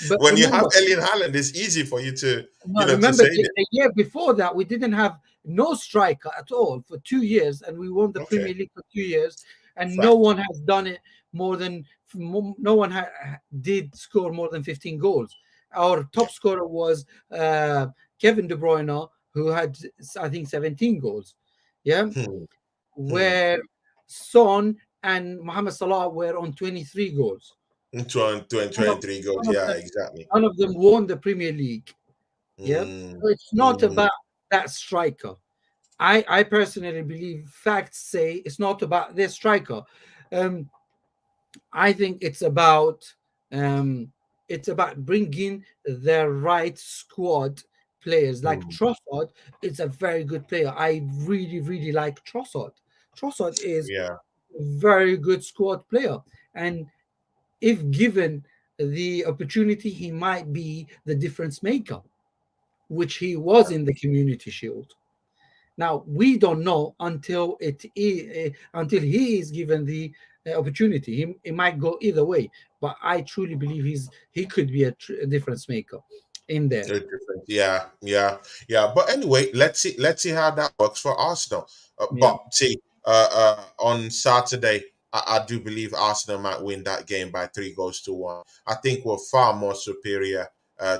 but When you have remember, Erling Haaland, it's easy for you to, no, to remember say the, it. the year before that we didn't have no striker at all for 2 years, and we won the Okay, Premier League for 2 years, and no fact. one has done it more than no one did score more than 15 goals. Our Yeah. top scorer was Kevin De Bruyne, who had I think 17 goals. Yeah, Hmm. Hmm. where Son and Mohamed Salah were on 23 goals. None of, 23 goals. none of Yeah, them, exactly. none of them won the Premier League. Yeah. Hmm. So it's not Hmm. about that striker. I personally believe facts say it's not about their striker. Um, I think it's about bringing the right squad players. Like Hmm. Trossard, it's a very good player. I really really like Trossard. Trossard is Yeah. a very good squad player, and if given the opportunity, he might be the difference maker, which he was in the Community Shield. Now we don't know until he is given the opportunity. He might go either way, but I truly believe he could be a difference maker in there. Very different. Yeah, yeah, yeah. But anyway, let's see how that works for Arsenal. Yeah, But see, on Saturday, I do believe Arsenal might win that game by 3 goals to 1. I think we're far more superior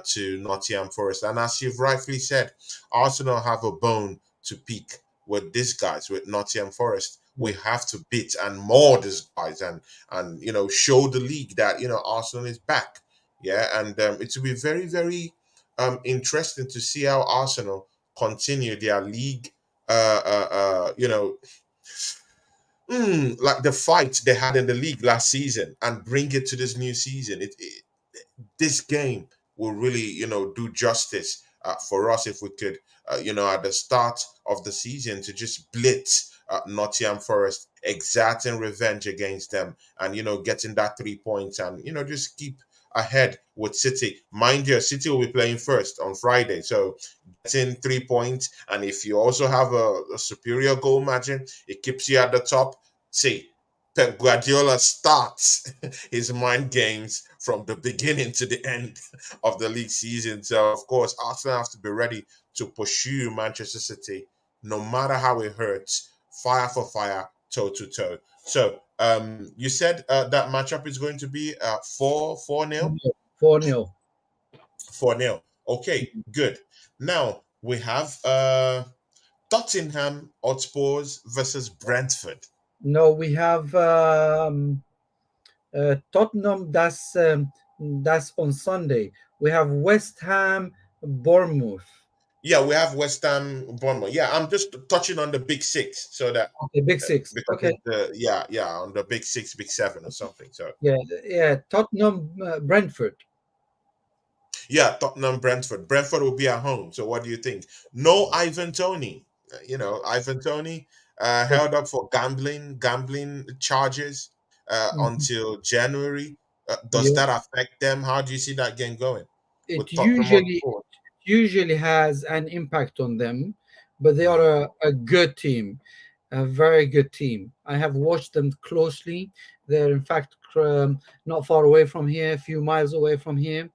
to Nottingham Forest, and as you've rightfully said, Arsenal have a bone to pick with these guys, with Nottingham Forest. yeah. We have to beat and maul these guys, and show the league that Arsenal is back. Yeah, and it will be very, very interesting to see how Arsenal continue their league, like the fight they had in the league last season and bring it to this new season. This game will really, do justice for us if we could, at the start of the season to just blitz Nottingham Forest, exerting revenge against them, and getting that 3 points, and just keep ahead with City. Mind you, City will be playing first on Friday, so getting 3 points, and if you also have a superior goal margin, it keeps you at the top. See, Pep Guardiola starts his mind games from the beginning to the end of the league season. So, of course, Arsenal have to be ready to pursue Manchester City, no matter how it hurts, fire for fire, toe to toe. So, you said that matchup is going to be 4-4-0? 4-0. 4-0. Okay, good. Now we have Tottenham Hotspurs versus Brentford. No, we have Tottenham. That's on Sunday. We have West Ham, Bournemouth. Yeah, we have West Ham, Bournemouth. Yeah, I'm just touching on the big six, so that Okay, Big Six. because Okay, it's the yeah on the big six, big seven or something. So yeah, yeah. Tottenham, Brentford. yeah, Tottenham, Brentford. Brentford will be at home. So what do you think? No, Ivan Tony. Ivan Tony held up for gambling charges Mhm. until January. Does Yeah. that affect them? How do you see that game going it with Tottenham usually Hotspur? usually has an impact on them, but they are Mm. a good team, a very good team. I have watched them closely. They're in fact not far away from here, a few miles away from here.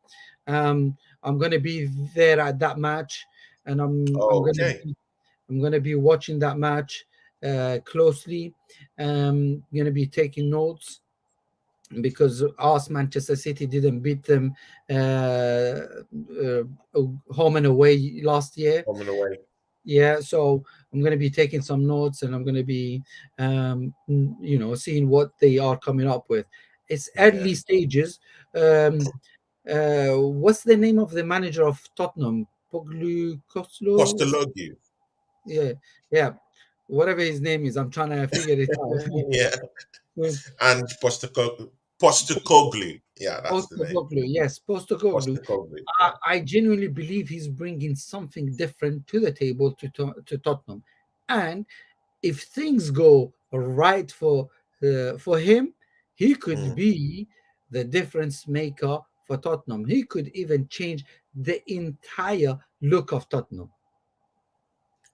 I'm going to be there at that match, and Okay. I'm going to be watching that match closely. Going to be taking notes. because us Manchester City didn't beat them home and away last year. Coming away. Yeah, so I'm going to be taking some notes, and I'm going to be seeing what they are coming up with. It's Yeah. early stages. What's the name of the manager of Tottenham? Poglu Koslo? Postology. Yeah, yeah, whatever his name is, I'm trying to figure it out. Yeah. Um, And Postacoglu. Yeah, that's the name. Postecoglou, yes, Postecoglou. Postacoglu. I genuinely believe he's bringing something different to the table to Tottenham, and if things go right for him, he could Mm. be the difference maker for Tottenham. He could even change the entire look of Tottenham.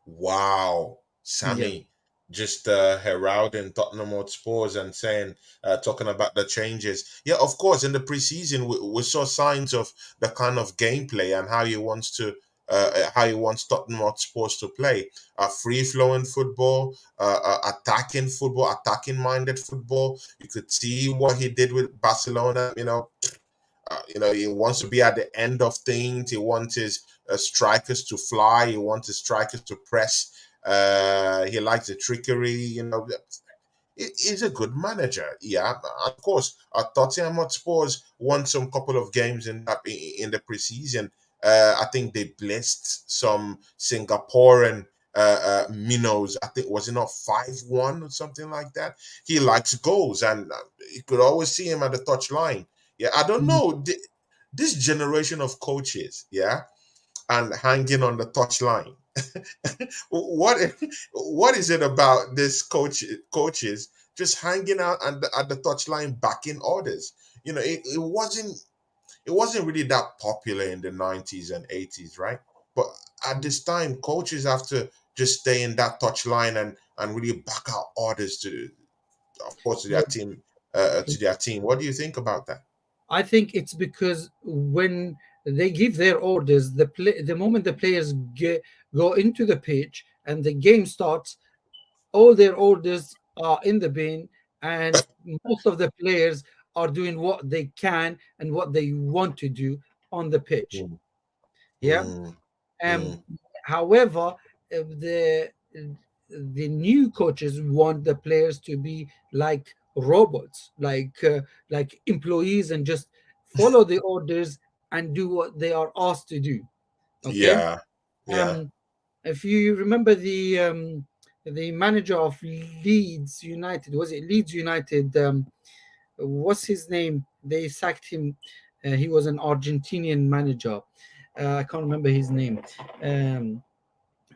Wow, Yeah, Sammy, just heralding Tottenham Hotspurs and saying, talking about the changes. Yeah, of course, in the preseason, we saw signs of the kind of gameplay and how he wants Tottenham Hotspurs to play. Free flowing football, attacking minded football. You could see what he did with Barcelona. He wants to be at the end of things. He wants his strikers to fly. He wants his strikers to press. He likes the trickery. He's a good manager. Yeah, of course. Tottenham Hotspurs won some couple of games in the preseason. I think they blessed some Singaporean minnows. I think was it not 5-1 or something like that. He likes goals, and you could always see him at the touch line. Yeah, I don't mm, know this generation of coaches. Yeah, and hanging on the touch line. what what is it about this coaches just hanging out at the touchline backing orders? It wasn't really that popular in the 90s and 80s, right? But at mm. this time, coaches have to just stay in that touchline and really back out orders to, of course, to their Yeah. team. What do you think about that? I think it's because when they give their orders, the moment the players go into the pitch and the game starts, all their orders are in the bin, and most of the players are doing what they can and what they want to do on the pitch. Mm, Yeah. mm, Um. mm. However, the new coaches want the players to be like robots, like employees, and just follow the orders and do what they are asked to do. Okay. Yeah, yeah. Um. If you remember the manager of Leeds United, was it Leeds United? What's his name? They sacked him. He was an Argentinian manager. I can't remember his name. Um,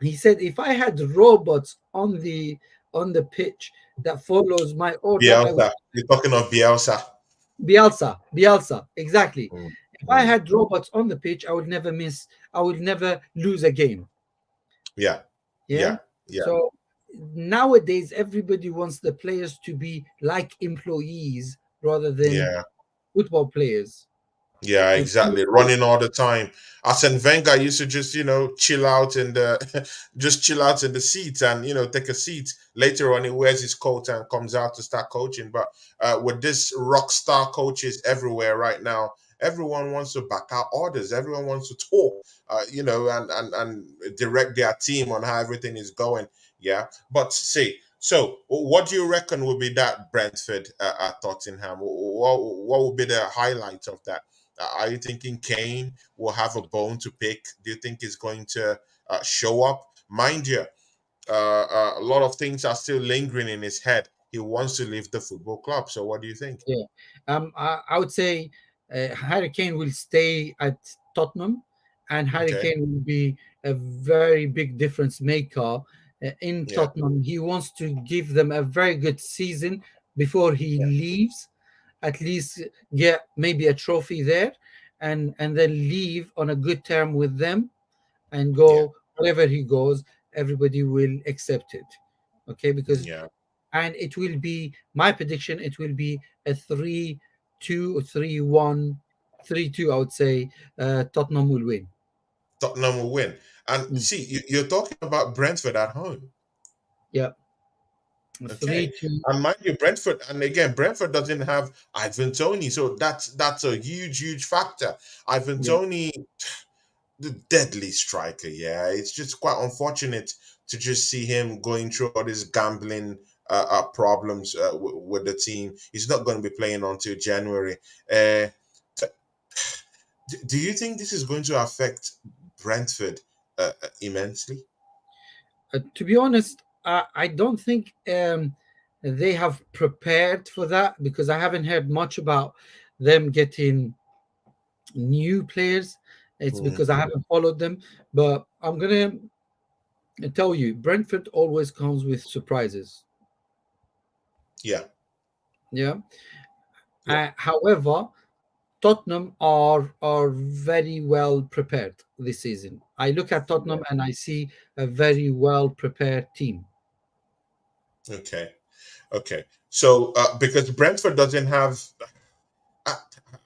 he said, "If I had robots on the pitch that follows my order, I would." Bielsa. You're talking of Bielsa. Bielsa, exactly. Mm, If I mm. had robots on the pitch, I would never miss. I would never lose a game. Yeah, Yeah. yeah, yeah, So nowadays, everybody wants the players to be like employees rather than yeah. football players. Yeah, Okay. exactly. Running all the time. Arsene Wenger used to just, chill out in the just chill out in the seat and, take a seat. Later on, he wears his coat and comes out to start coaching. But with this rock star coaches everywhere right now, everyone wants to back out orders. Everyone wants to talk, and direct their team on how everything is going. Yeah. But see, so what do you reckon will be that Brentford at Tottenham? What will be the highlight of that? Are you thinking Kane will have a bone to pick? Do you think he's going to show up? Mind you, a lot of things are still lingering in his head. He wants to leave the football club. So, what do you think? Yeah. I would say Harry Kane will stay at Tottenham, and Harry Okay. Kane will be a very big difference maker in Yeah. Tottenham. He wants to give them a very good season before he Yeah. leaves, at least get maybe a trophy there, and then leave on a good term with them, and Yeah. go wherever he goes, everybody will accept it. Okay, because Yeah. and it will be my prediction. It will be a 3-2 or 3-1, 3-2. I would say Tottenham will win. Tottenham will win. And Mm. see, you're talking about Brentford at home. Yeah, Okay. 3-2. And mind you, Brentford, and again, Brentford doesn't have Ivan Tony, so that's a huge factor. Ivan Yeah. Tony, the deadly striker. Yeah, it's just quite unfortunate to just see him going through all these gambling problems with the team. He's not going to be playing until January. Uh, do you think this is going to affect Brentford immensely? To be honest, I don't think they have prepared for that, because I haven't heard much about them getting new players. It's Mm, because I haven't followed them. But I'm gonna tell you, Brentford always comes with surprises. yeah, Yeah. yeah, However, Tottenham are very well prepared this season. I look at yeah. Tottenham and I see a very well prepared team. Okay, okay. So because Brentford doesn't have I,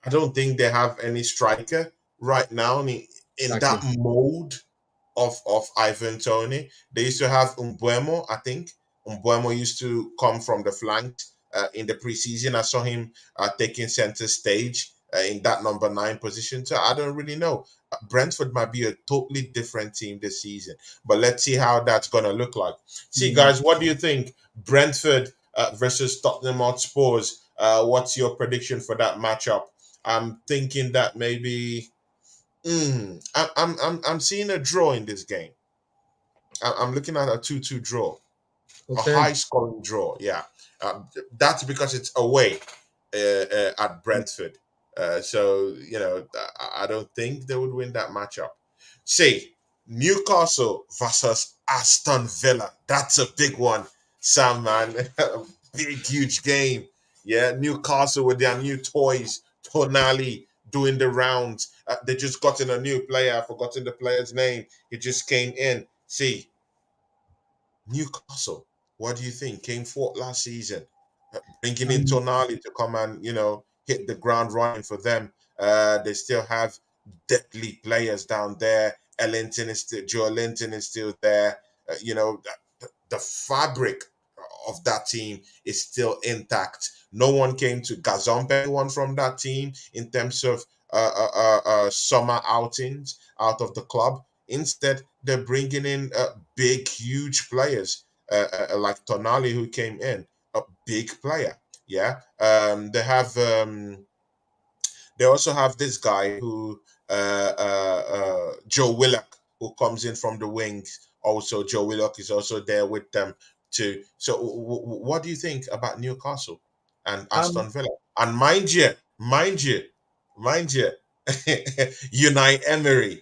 I don't think they have any striker right now in that Exactly. mode of Ivan Tony. They used to have Umbuemo, I think. Umbuemo used to come from the flanks in the preseason. I saw him taking center stage in that number 9 position. So I don't really know. Brentford might be a totally different team this season, but let's see how that's going to look like. See, Mm. guys, what do you think? Brentford versus Tottenham Hotspurs. What's your prediction for that matchup? I'm thinking that maybe I'm seeing a draw in this game. I'm looking at a 2-2 draw, a Okay. high scoring draw. Yeah, that's because it's away at Brentford. So I don't think they would win that matchup. Say Newcastle versus Aston Villa. That's a big one, Sam. Man, big huge game. Yeah, Newcastle with their new toys, Tonali doing the rounds. They just got in a new player. I've forgotten the player's name. He just came in. See, Newcastle, what do you think? Came fourth last season, bringing in Um, Tonali to come and hit the ground running for them. They still have deadly players down there. Joe Linton is still there. The fabric of that team is still intact. No one came to gazump anyone from that team in terms of summer outings out of the club. Instead, they're bringing in big, huge players like Tonali, who came in, a big player. Yeah, they also have this guy who Joe Willock, who comes in from the wings. Also, Joe Willock is also there with them too. So, what do you think about Newcastle and um, Aston Villa? And mind you, Unai Emery,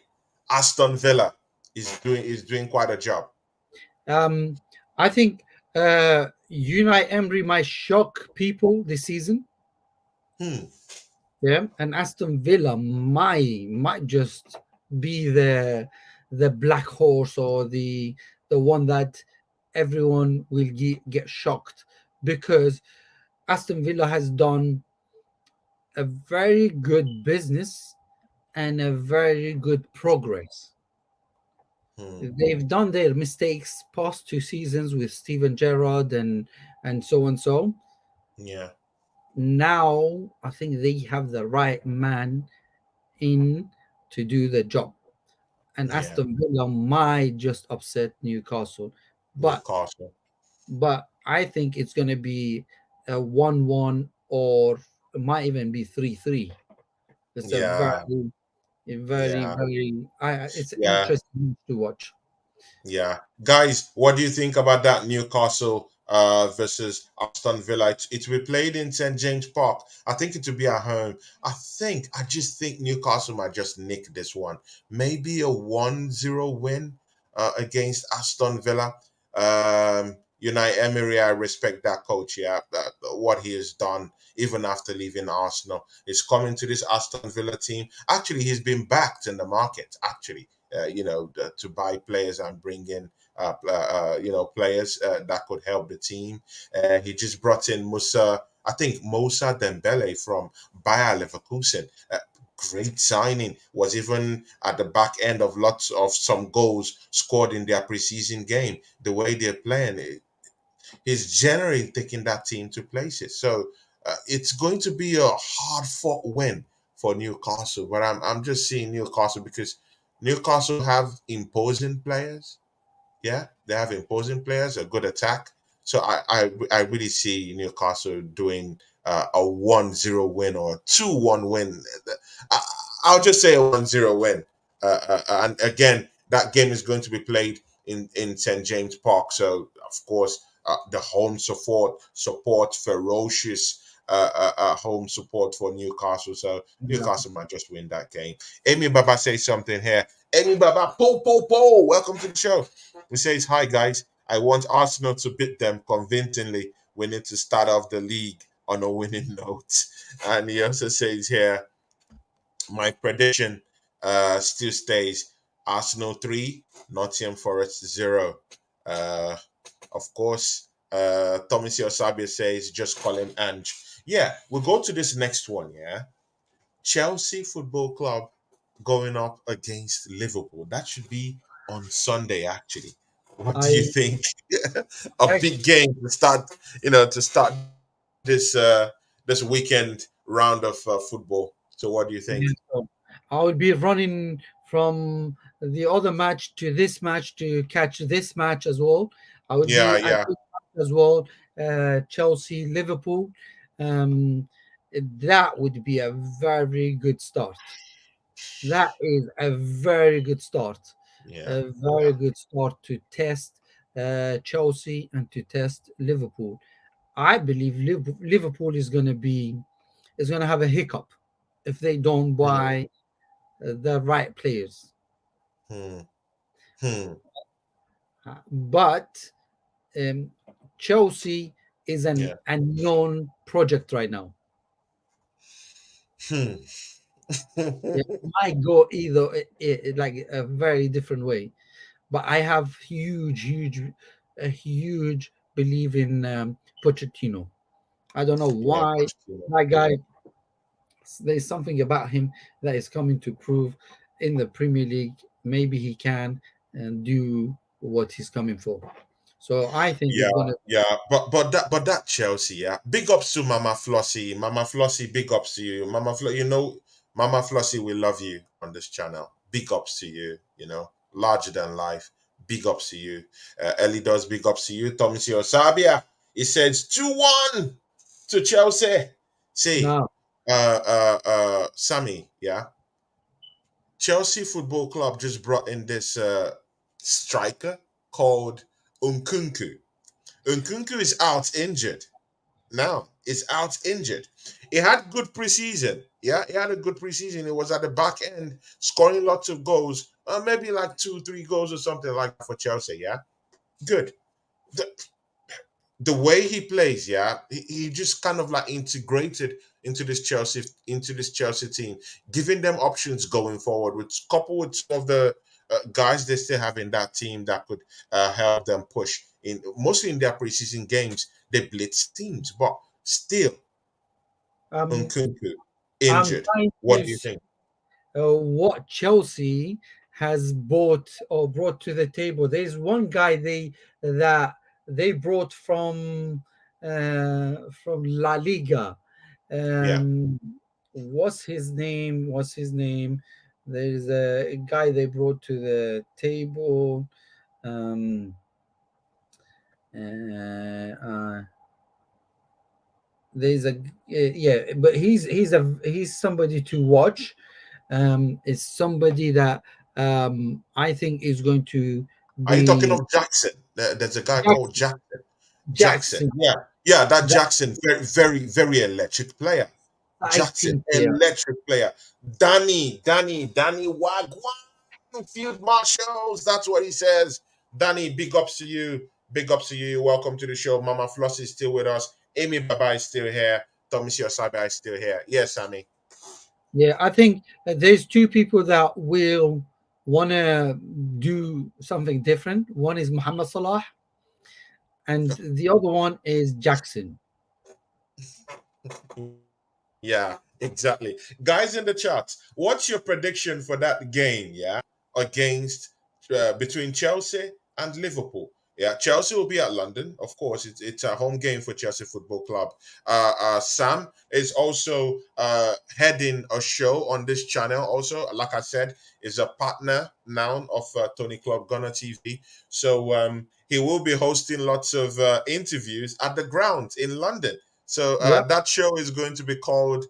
Aston Villa is doing quite a job. um, I think Unai Emery might shock people this season. Hmm. Yeah, and Aston Villa might just be the black horse, or the one that everyone will get shocked, because Aston Villa has done a very good business and a very good progress. Hmm. They've done their mistakes past 2 seasons with Steven Gerrard and so and so. Yeah. Now I think they have the right man in to do the job. And Yeah. Aston Villa might just upset Newcastle, but Newcastle. I think it's going to be a 1-1, or it might even be 3-3. It's a Yeah. Yeah. very it's Yeah. interesting to watch. Yeah, guys, what do you think about that Newcastle versus Aston Villa? It will be played in St James Park. I think it will be at home. I just think Newcastle might just nick this one. Maybe a 1-0 win against Aston Villa. Unai Emery, I respect that coach. Yeah, what he has done even after leaving Arsenal, he's coming to this Aston Villa team. Actually, he's been backed in the market. Actually, to buy players and bring in players that could help the team. He just brought in I think Musa Dembele from Bayer Leverkusen. Great signing, was even at the back end of lots of some goals scored in their preseason game. The way they're playing, he's generally taking that team to places. So it's going to be a hard fought win for Newcastle. But I'm just seeing Newcastle because Newcastle have imposing players. Yeah, they have imposing players, a good attack. So I really see Newcastle doing a 1-0 win or a 2-1 win. I, I'll just say a 1-0 win. And again, that game is going to be played in St James Park. So of course, the home support ferocious home support for Newcastle. So Newcastle might just win that game. Amy Baba says something here. Amy Baba, welcome to the show. He says, "Hi guys, I want Arsenal to beat them convincingly. We need to start off the league on a winning note." And he also says here, "My prediction still stays: Arsenal 3, Nottingham Forest 0." Uh, of course, Thomas Osabia says, "Just call him Ange." Yeah, we'll go to this next one. Yeah, Chelsea Football Club going up against Liverpool. That should be on Sunday, actually. What do you I think? A big actually, game to start, to start this weekend round of football. So, what do you think? yeah, so I will be running from the other match to this match to catch this match as well. I would Yeah, be at yeah. this match as well. Chelsea, Liverpool. Um, that would be a very good start. That is a very good start. Yeah, A yeah. very good start to test Chelsea and to test Liverpool. I believe Liverpool is going to have a hiccup if they don't Hmm, buy the right players. hmm, hmm. But um, Chelsea is an Yeah. unknown project right now. Hmm. It might go either like a very different way. But I have a huge belief in Pochettino. I don't know Yeah, why Pochettino. that Yeah. guy. There's something about him that is coming to prove in the Premier League. Maybe he can and do what he's coming for. So I think Yeah, it's gonna. yeah, but that Chelsea, yeah. Big ups to Mama Flossie. Big ups to you, Mama Flossie. We love you on this channel. Big ups to you. Larger than life. Big ups to you. Ellie does big ups to you. Tommy Sabia. He says 2-1 to Chelsea. See, No, Sammy, yeah. Chelsea Football Club just brought in this striker called Unkunku. Nkunku is out injured now. Is out injured. He had good preseason. Yeah, he had a good preseason. He was at the back end scoring lots of goals, maybe like two, three goals or something like that for Chelsea. Yeah, good. The, the way he plays, yeah, he just kind of like integrated into this Chelsea team, giving them options going forward. With couple with some of the guys they still have in that team that could help them push in mostly in their preseason games. They blitz teams, but still, um, Nkunku I'm injured. trying What to do you see think? what Chelsea has bought or brought to the table. There's one guy that they brought from La Liga. Yeah, Um, what's his name? What's his name? There's a guy they brought to the table. Um, uh, there's a yeah, but he's somebody to watch. Is somebody that I think is going to are you talking be of Jackson? There's a guy called Jackson. Jackson. Jackson, Jackson, yeah, yeah, that that Jackson, very, very, very electric player. Jackson, exciting player. electric player. Danny Wagwan, Field Marshals. That's what he says. Danny, big ups to you. Big ups to you. Welcome to the show. Mama Floss is still with us. Amy Baba is still here. Thomas Yosabe is still here. Yes, Sammy. Yeah, I think that there's two people that will want to do something different. One is Muhammad Salah, and the other one is Jackson. Yeah, exactly. Guys in the chat, what's your prediction for that game? Yeah, against between Chelsea and Liverpool. Yeah, Chelsea will be at London, of course. It's a home game for Chelsea Football Club. Sam is also heading a show on this channel. Also, like I said, is a partner now of Tony Club Gunner TV. So he will be hosting lots of interviews at the ground in London. So Yep. that show is going to be called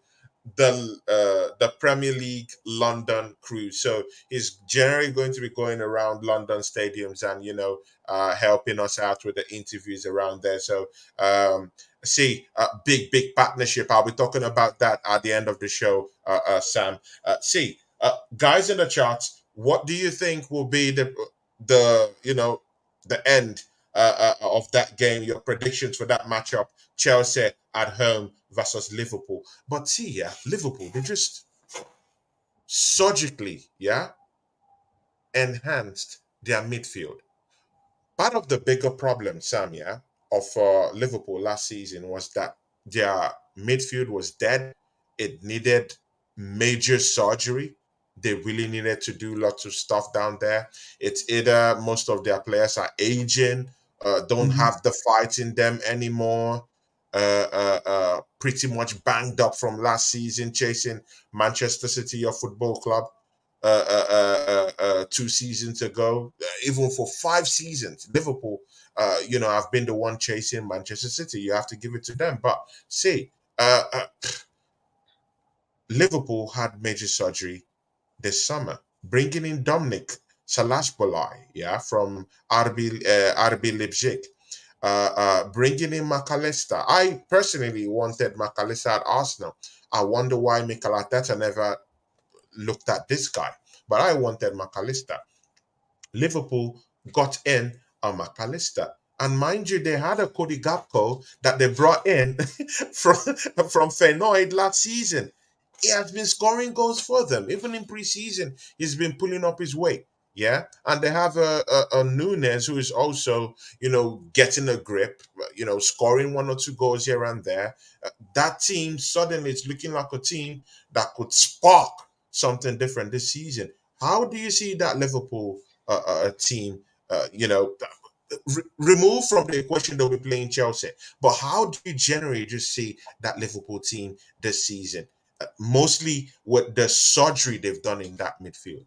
the Premier League London Cruise. So he's generally going to be going around London stadiums and helping us out with the interviews around there. So see, big partnership. I'll be talking about that at the end of the show, Sam. Guys in the charts, what do you think will be the end of that game? Your predictions for that matchup, Chelsea at home versus Liverpool. But see, yeah, Liverpool, they just surgically, yeah, enhanced their midfield. Part of the bigger problem, Sam, yeah, of Liverpool last season was that their midfield was dead. It needed major surgery. They really needed to do lots of stuff down there. It's either most of their players are aging, don't Mhm. have the fight in them anymore, pretty much banged up from last season chasing Manchester City, your football club 2 seasons ago, even for 5 seasons, Liverpool, have been the one chasing Manchester City. You have to give it to them. But see, Liverpool had major surgery this summer, bringing in Dominic Salashbolai, yeah, from RB Leipzig. Bringing in McAllister. I personally wanted McAllister at Arsenal. I wonder why Mikel Arteta never looked at this guy. But I wanted McAllister. Liverpool got in a McAllister. And mind you, they had a Cody Gakpo that they brought in from Feyenoord last season. He has been scoring goals for them. Even in preseason, he's been pulling up his weight. Yeah. And they have a Nunes who is also, getting a grip, scoring one or two goals here and there. That team suddenly is looking like a team that could spark something different this season. How do you see that Liverpool team, removed from the equation they'll be playing Chelsea? But how do you generally just see that Liverpool team this season? Mostly with the surgery they've done in that midfield.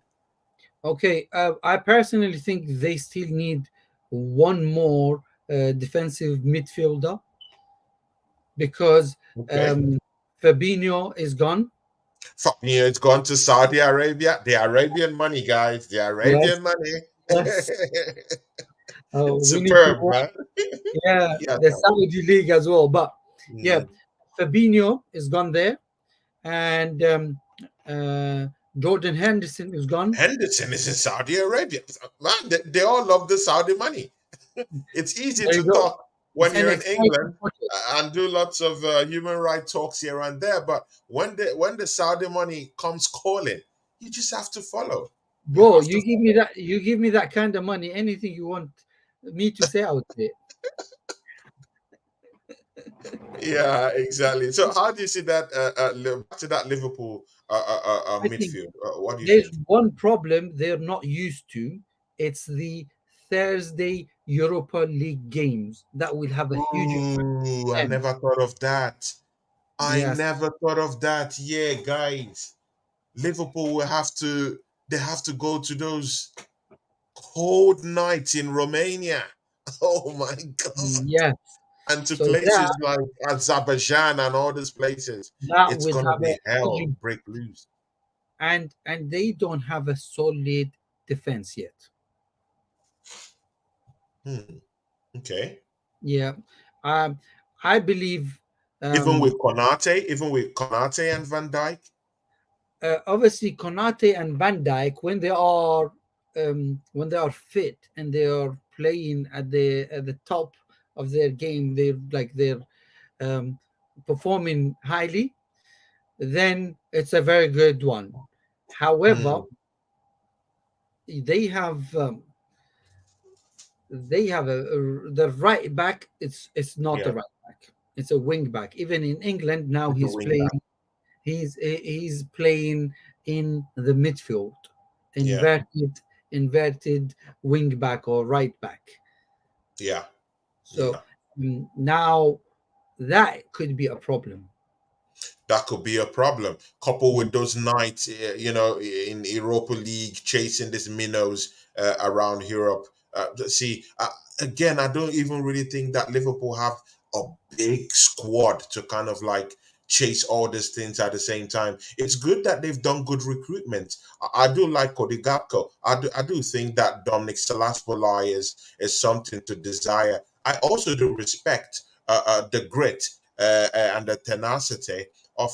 Okay, I personally think they still need one more defensive midfielder because Okay. um, Fabinho is gone. Fuck me, it's gone to Saudi Arabia. The Arabian money, guys. The Yes, Arabian money. yes. We need to, Superb, man. yeah, Yeah. the Saudi league as well. But yeah, Mm. Fabinho is gone there, and Jordan Henderson is gone. Henderson is in Saudi Arabia. Man, they all love the Saudi money. It's easy There you to go. talk It's when an you're in exciting England project, and do lots of human rights talks here and there. But when the Saudi money comes calling, you just have to follow. You bro. have to You give me follow. that. You give me that kind of money. Anything you want me to say, I would say. Yeah, exactly. So how do you see that? Back to that Liverpool I think midfield. What do you there's think? one problem they're not used to. It's the Thursday Europa League games that will have a huge impact Ooh, I on them. never thought of that. I Yes. never thought of that. Yeah, guys. Liverpool will have to they have to go to those cold nights in Romania. Oh my God. Yes. And to So that places like Azerbaijan and all these places. that It's will gonna have a be hell, huge, break loose. and they don't have a solid defense yet. Hmm. Okay. Yeah. Um, I believe um Even with Konate and Van Dijk. obviously Konate and Van Dijk when they are fit and they are playing at the top of their game, they're um, performing highly, then it's a very good one. However, Hmm. they have the right back. It's not a Yeah, right back. It's a wing back. Even in England now, it's a wing back. he's playing in the midfield, Yeah. inverted inverted wing back or right back. Yeah, So yeah. now that could be a problem. That could be a problem. Coupled Mm. with those nights, in Europa League, chasing these minnows around Europe. See, again, I don't even really think that Liverpool have a big squad to kind of like chase all these things at the same time. It's good that they've done good recruitment. I do like Cody Gakpo. I do think that Dominic Salas-Boulay is something to desire. I also do respect the grit and the tenacity of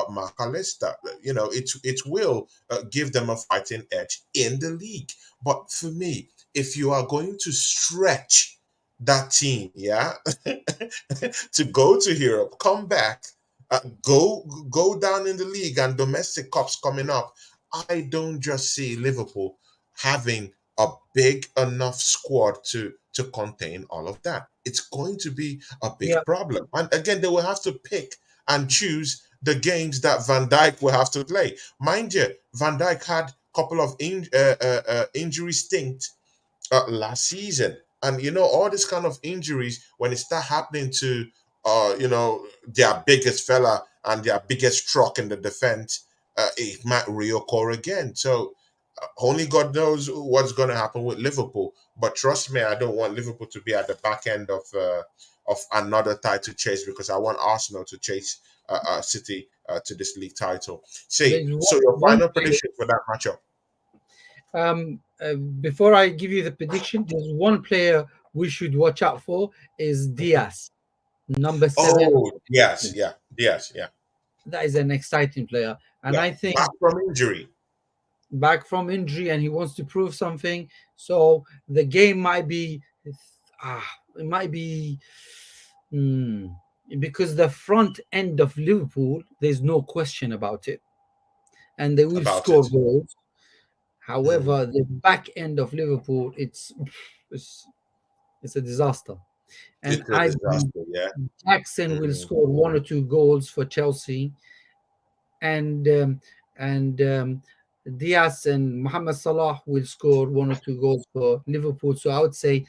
McAllister. It will give them a fighting edge in the league. But for me, if you are going to stretch that team, yeah, to go to Europe, come back, go down in the league and domestic cups coming up, I don't just see Liverpool having a big enough squad to contain all of that. It's going to be a Yeah, big problem. And again, they will have to pick and choose the games that Van Dijk will have to play. Mind you, Van Dijk had a couple of injury stint last season. And all this kind of injuries, when it start happening to their biggest fella and their biggest truck in the defense, it might reoccur again. So only God knows what's going to happen with Liverpool. But trust me, I don't want Liverpool to be at the back end of another title chase, because I want Arsenal to chase City to this league title. See, there's so your one final player. prediction for that matchup? Before I give you the prediction, there's one player we should watch out for is Diaz, number 7. Oh, yes, yeah, yes, yeah. That is an exciting player, and Yeah, I back think from injury. back from injury, and he wants to prove something. So the game might be, it might be, hmm, because the front end of Liverpool, there's no question about it, and they will About score it. goals. Mm, However, the back end of Liverpool, it's, it's a disaster. And it's a I believe disaster. Yeah. Jackson will Mm. score 1 or 2 goals for Chelsea, and Diaz and Mohamed Salah will score 1 or 2 goals for Liverpool. So I would say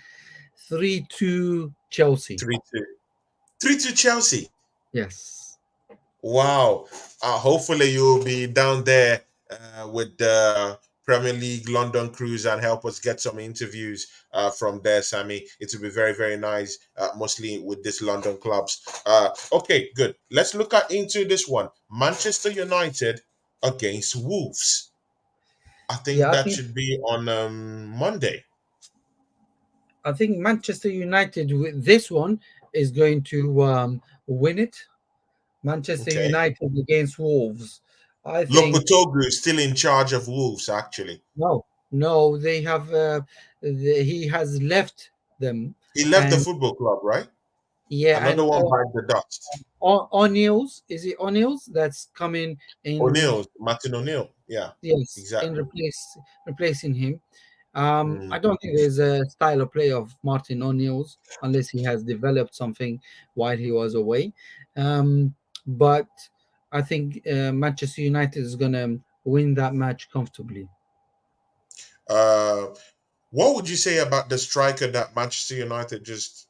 3-2 Chelsea. 3-2. 3-2 Chelsea. Yes. Wow. Hopefully you'll be down there with the Premier League London cruise and help us get some interviews from there, Sammy. It will be very, very nice, mostly with these London clubs. Okay, good. Let's look at into this one. Manchester United against Wolves. I think Yeah, that should be on Monday. I think Manchester United with this one is going to win it. Manchester Okay. United against Wolves. I think Lopotogu is still in charge of Wolves, actually. no, no, they have. He has left them, He left the and football club, right? yeah, Another and one by the dust. O'Neill's, is it O'Neill's that's coming in? O'Neill, Martin O'Neill. Yeah, Yes, in exactly. replacing him. Mm. I don't think there's a style of play of Martin O'Neill's unless he has developed something while he was away. But I think Manchester United is gonna win that match comfortably. Uh, what would you say about the striker that Manchester United just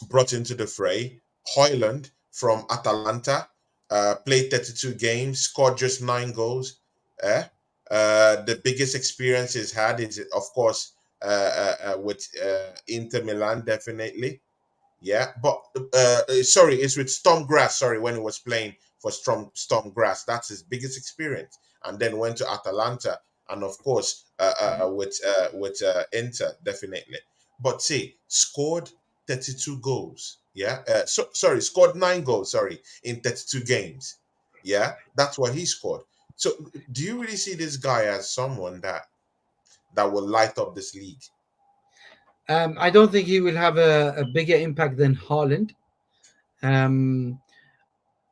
brought into the fray? Hoyland from Atalanta, played 32 games, scored just 9 goals. Eh? The biggest experience he's had is, of course, with Inter Milan, definitely. Yeah, but sorry, it's with Stormgrass. Sorry, when he was playing for Stormgrass, that's his biggest experience. And then went to Atalanta, and of course, with Inter, definitely. But see, scored 32 goals. Yeah, sorry, scored 9 goals. Sorry, in 32 games. Yeah, that's what he scored. So, do you really see this guy as someone that will light up this league? I don't think he will have a bigger impact than Haaland. Um,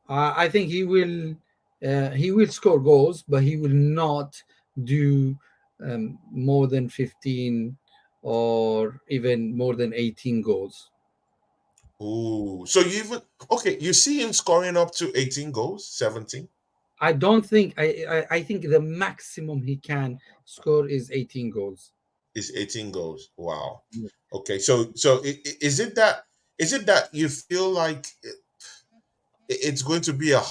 I think he will score goals, but he will not do more than 15 or even more than 18 goals. Ooh, so you even okay? You see him scoring up to 18 goals, 17. I don't think I think the maximum he can score is 18 goals. Is 18 goals. Wow. Okay. So is it that you feel like it's going to be a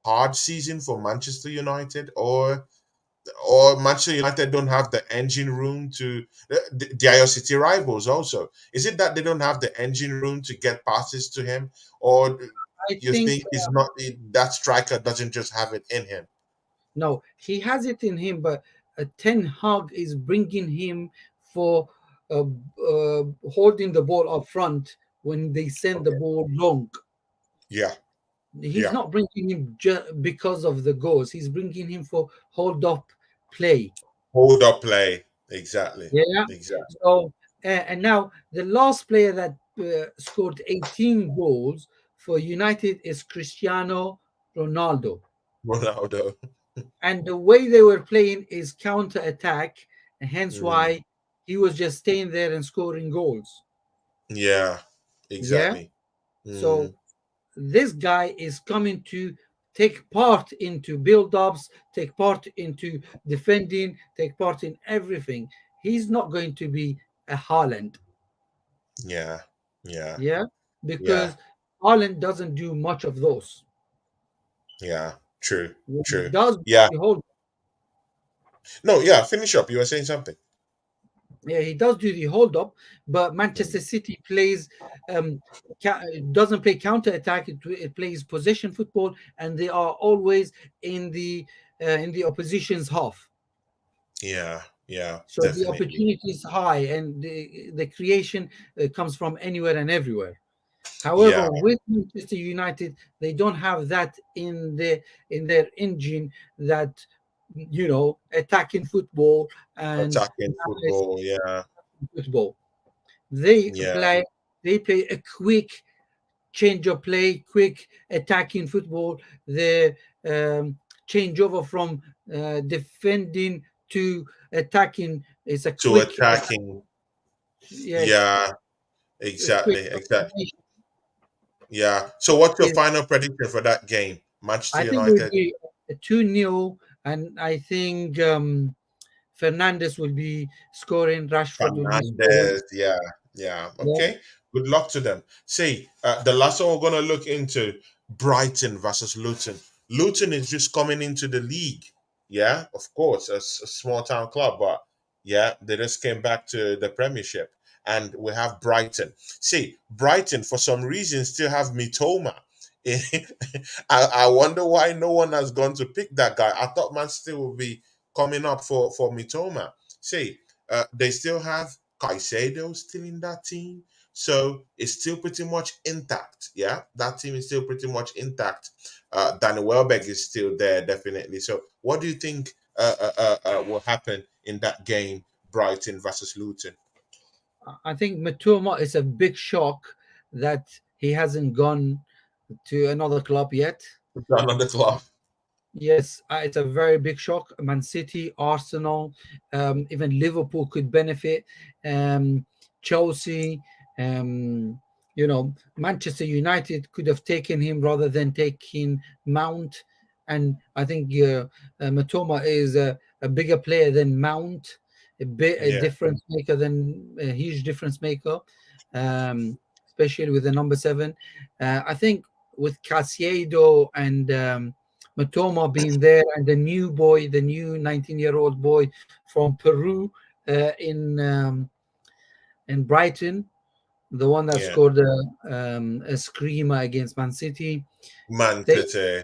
hard season for Manchester United, or Manchester United don't have the engine room to? They are your city rivals also. Is it that they don't have the engine room to get passes to him, or I you think think it's not that striker doesn't just have it in him? no, he has it in him, but Ten Hag is bringing him for holding the ball up front when they send the Okay. ball long. Yeah. He's Yeah. not bringing him just because of the goals. He's bringing him for hold up play. Hold up play. Exactly. Yeah. Exactly. So and now the last player that scored 18 goals for United is Cristiano Ronaldo. Ronaldo. And the way they were playing is counter attack, and hence Mm, why he was just staying there and scoring goals. yeah. Yeah. Exactly. So Mm, this guy is coming to take part into build-ups, take part into defending, take part in everything. He's not going to be a Haaland. yeah. Yeah. Yeah, Yeah. because Haaland doesn't do much of those. Yeah. True. What he True. does Yeah. the hold, No. Yeah. Finish up. You were saying something. yeah, he does do the hold up, but Mm, Manchester City plays um doesn't play counter attack. It plays possession football, and they are always in the opposition's half. yeah. Yeah. So the Definitely. opportunity is high, and the creation comes from anywhere and everywhere. However, Yeah. with Manchester United, they don't have that in their engine, that attacking football and Attacking nice football. Yeah. football. They Yeah. play they play a quick change of play, quick attacking football. The change over from defending to attacking is a To quick, attacking. yeah, Yeah. a quick Exactly. Exactly. transformation. Yeah. So, what's your Is final prediction for that game, Manchester I think will United? be a 2-0, and I think Fernandez will be scoring, Rashford will be scoring. Fernandez, yeah, yeah. Yeah, Okay. Good luck to them. See, the last one we're gonna look into Brighton versus Luton. Luton is just coming into the league. Yeah, of course, a small town club, but yeah, they just came back to the Premiership, and we have Brighton. See, Brighton for some reason still have Mitoma. I wonder why no one has gone to pick that guy. I thought Man City would be coming up for Mitoma. See, they still have Caicedo still in that team. So it's still pretty much intact. Yeah, that team is still pretty much intact. Danny Welbeck is still there, definitely. So what do you think will happen in that game, Brighton versus Luton? I think Matuma is a big shock that he hasn't gone to another club yet. Down on the club. Yes, it's a very big shock. Man City, Arsenal, even Liverpool could benefit. Chelsea, Manchester United could have taken him rather than taking Mount. And I think Matoma is a bigger player than Mount, a Yeah, difference maker than a huge difference maker, especially with the number seven. I think with Casiedo and Matoma being there, and the new boy, the new 19-year-old boy from Peru in Brighton, the one that yeah. scored a screamer against Man City. Man They City.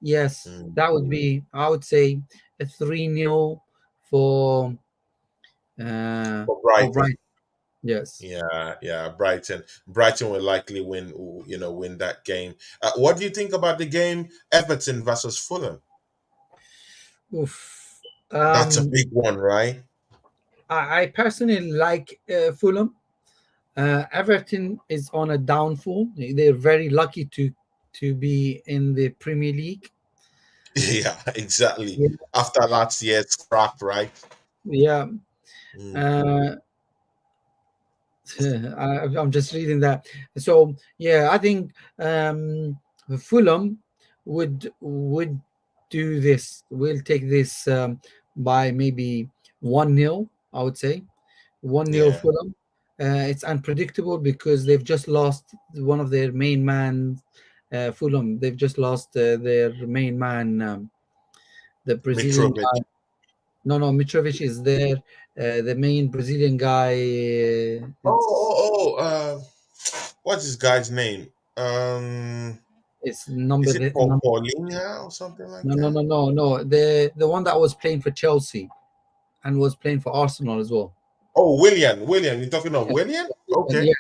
Yes, Mm. that would be, I would say, a 3-0 for For for Brighton. Brighton. Yes. Yeah, yeah, Brighton. Brighton will likely win that game. What do you think about the game Everton versus Fulham? Oof. That's a Um, big one, right? I personally like Fulham. Everton is on a downfall. They're very lucky to be in the Premier League. Yeah, exactly. Yeah, After last year's crap, right? yeah. Mm, Uh, I'm just reading that. So yeah, I think Fulham would do this. We'll take this by maybe 1-0, I would say. 1-0 Yeah. Fulham. It's unpredictable because they've just lost one of their main man. Fulham. They've just lost their main man, the Brazilian Mitrovic. guy. No, no, Mitrovic is there. The main Brazilian guy. What's this guy's name? It's Is number it Paul number. Paulinha or something like No, no, that? no, no, no. The one that was playing for Chelsea and was playing for Arsenal as well. Oh, William. William. You're talking of Yeah, William? and Okay. yeah,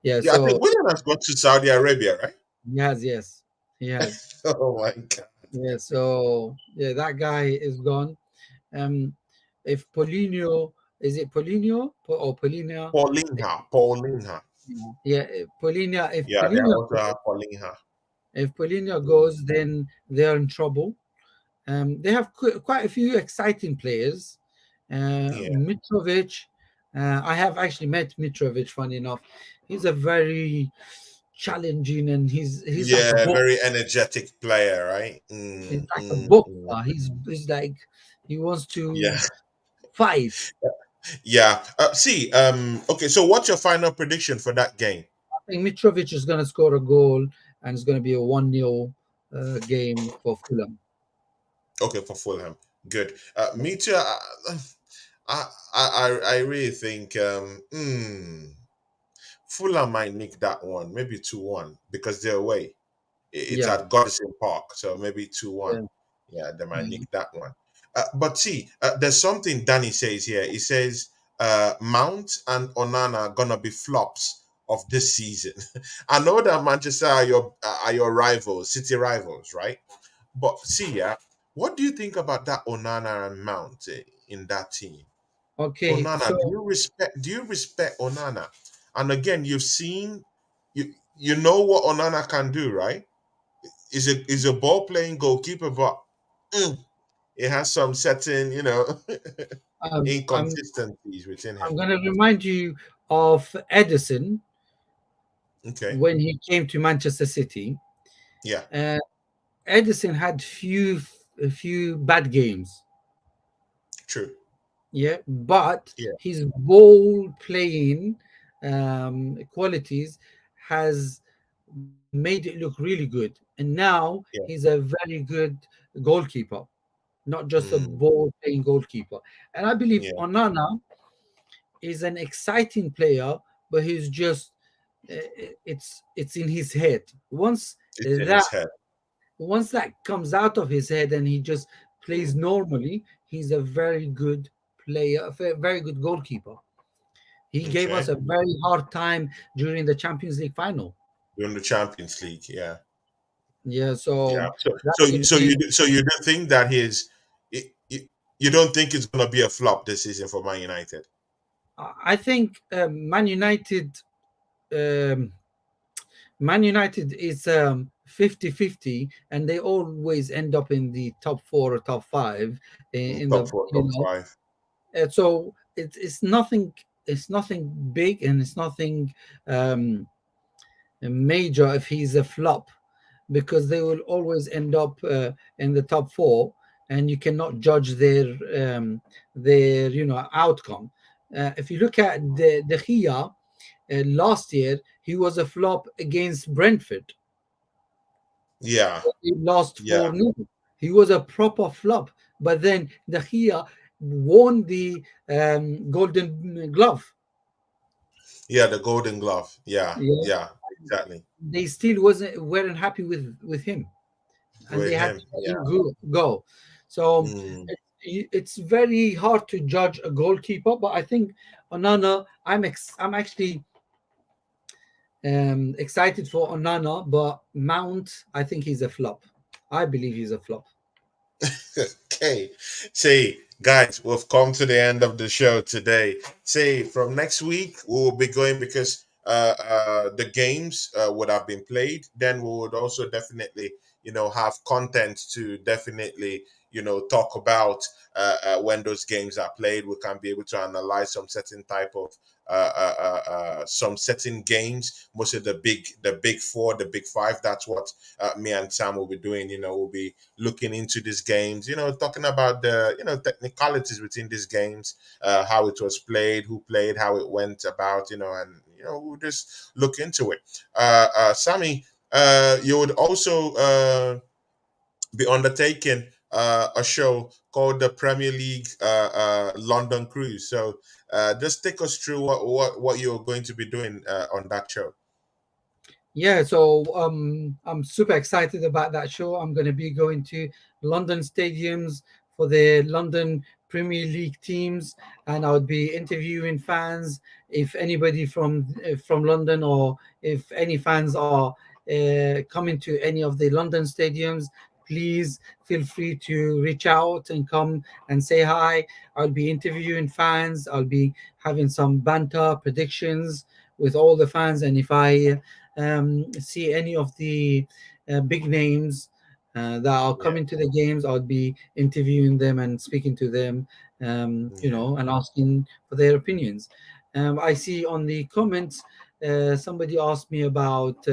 yeah. Yeah, I So think William has gone to Saudi Arabia, right? he has, yes, he has. Oh my God. Yeah. So yeah, that guy is gone. Um, if Paulinho, is it Paulinho or Paulinho? Paulinha. Paulinha. Yeah, Paulinho. Yeah, they also have Paulinha. If Paulinho goes, then they're in trouble. They have quite a few exciting players. Yeah. Mitrovic, I have actually met Mitrovic. Funny enough, he's a very challenging, and he's like a Yeah, book. very energetic player, right? He's like a Mm. boxer. He's like he wants Yeah. to fight. Yeah. Okay, so what's your final prediction for that game? I think Mitrovic is going to score a goal, and it's going to be a 1-0 game for Fulham. Okay, for Fulham. Good. Me too. I really think Fulham might nick that one, maybe 2-1 because they're away. It's Yeah, at Goodison Park, so maybe 2-1. yeah, Yeah, they might yeah. nick that one. But see, there's something Danny says here. He says Mount and Onana are gonna be flops of this season. I know that Manchester are your rivals, City rivals, right? But see, yeah, what do you think about that Onana and Mount in that team? Okay, Onana, so do you respect Onana? And again, you know what Onana can do, right? Is a ball playing goalkeeper, but mm, it has some certain, um, I'm inconsistencies within I'm him. going to remind you of Edison Okay. when he came to Manchester City. Yeah, Uh, Edison had a few bad games, true. yeah, but Yeah, his ball playing qualities has made it look really good. And now he's yeah. a very good goalkeeper, not just a Mm, ball playing goalkeeper. And I believe yeah. Onana is an exciting player, but he's just it's in his head. It's in That his head. once that comes out of his head and he just plays normally, he's a very good player, a very good goalkeeper. He gave us Okay. a very hard time during the Champions League final. During the Champions League, yeah. Yeah, Yeah. so So that so you- gives so me. you so you don't think that you don't think it's gonna be a flop this season for Man United? I think um, Man United is 50-50, and they always end up in the top four or top five in Top the four, top five. so it's nothing. It's nothing big, and it's nothing um, major if he's a flop, because they will always end up in the top four, and you cannot judge their outcome. If you look at the Gea, last year he was a flop against Brentford. Yeah, He lost yeah, 4-0. He was a proper flop. But then the Gea won the Golden Glove. yeah. The Golden Glove. Yeah, Yeah, yeah. Exactly. they still weren't happy with him, and they With had him. to let Yeah. him go. So Mm. it's very hard to judge a goalkeeper. But I think Onana, I'm actually excited for Onana, but Mount, I think he's a flop. I believe he's a flop. Okay. See, guys, we've come to the end of the show today. See, from next week we will be going because the games would have been played. Then we would also definitely, have content to definitely, talk about when those games are played. We can be able to analyze some certain type of some certain games, most of the big four, the big five. That's what me and Sam will be doing. We'll be looking into these games. Talking about the technicalities within these games, how it was played, who played, how it went about. And we'll just look into it. Sammy, you would also be undertaking a show called the Premier League London Cruise. So just take us through what you're going to be doing on that show. Yeah, so I'm super excited about that show. I'm going to be going to London stadiums for the London Premier League teams, and I would be interviewing fans. If anybody from London, or if any fans are coming to any of the London stadiums, please feel free to reach out and come and say hi. I'll be interviewing fans. I'll be having some banter predictions with all the fans, and if I see any of the big names that are Yeah, coming to the games, I'll be interviewing them and speaking to them, yeah, and asking for their opinions. I see on the comments, somebody asked me about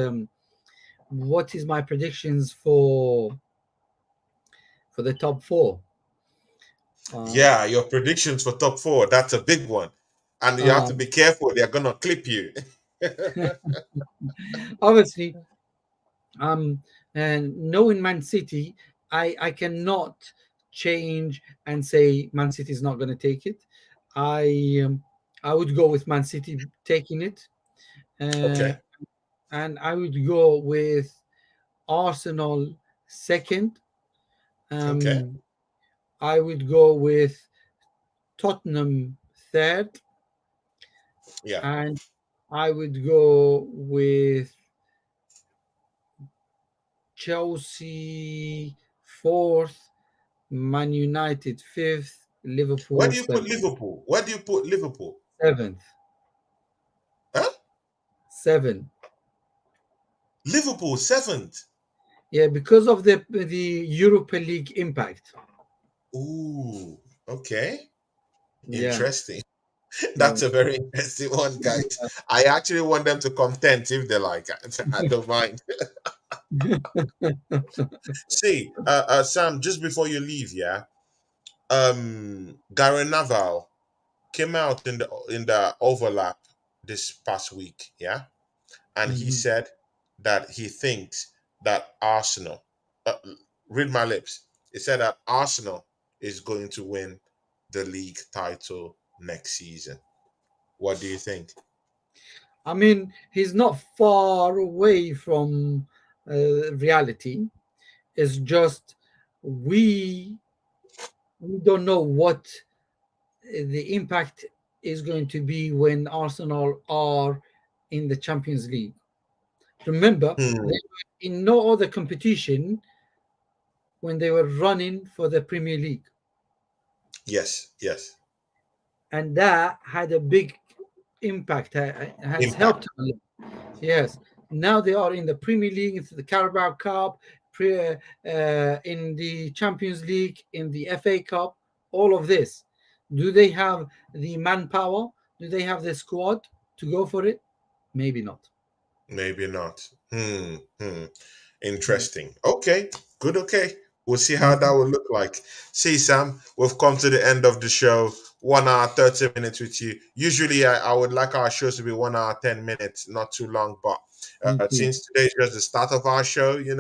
what is my predictions for the top four. Uh, yeah. Your predictions for top four. That's a big one, and you have uh, to be careful. They're gonna clip you. Obviously, um and knowing Man City, I cannot change and say Man City is not going to take it. I um, i would go with Man City taking it, uh, Okay, and I would go with Arsenal second. okay, um I would go with Tottenham third, yeah. and I would go with Chelsea fourth, Man United fifth, Where Liverpool do you put seventh. Liverpool? Where do you put Liverpool? Seventh, Huh? seven. Liverpool seventh. Yeah, because of the Europa League impact. Ooh, okay, Yeah, interesting. yeah. That's a very interesting one, guys. I actually want them to come 10th if they like. I don't mind. See, Sam, just before you leave, yeah, Gary Naval came out in the overlap this past week, yeah, and he Mhm. said that he thinks that Arsenal, uh, read my lips, he said that Arsenal is going to win the league title next season. What do you think? I mean, he's not far away from reality. It's just we we don't know what the impact is going to be when Arsenal are in the Champions League. Remember, they Hmm. were in no other competition when they were running for the Premier League, Yes, yes. and that had a big impact. Has helped Impact. them a lot. Yes, now they are in the Premier League, into the Carabao Cup, in the Champions League, in the FA Cup. All of this. Do they have the manpower? Do they have the squad to go for it? Maybe not. Maybe not. Interesting. Okay, good. Okay, we'll see how that will look like. See, Sam, we've come to the end of the show. 1 hour, 30 minutes with you. Usually, I would like our shows to be 1 hour, 10 minutes, not too long. But Okay. since today is just the start of our show, and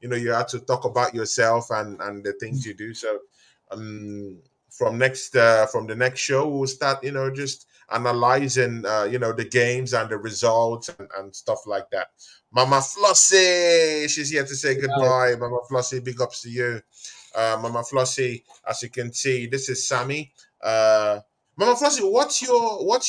you have to talk about yourself and the things you do. So, um, from the next show, we'll start, just analyzing, the games and the results and stuff like that. Mama Flossie, she's here to say Right. goodbye. Mama Flossie, big ups to you. Mama Flossie, as you can see, this is Sammy. Uh, Mama Flossie, what's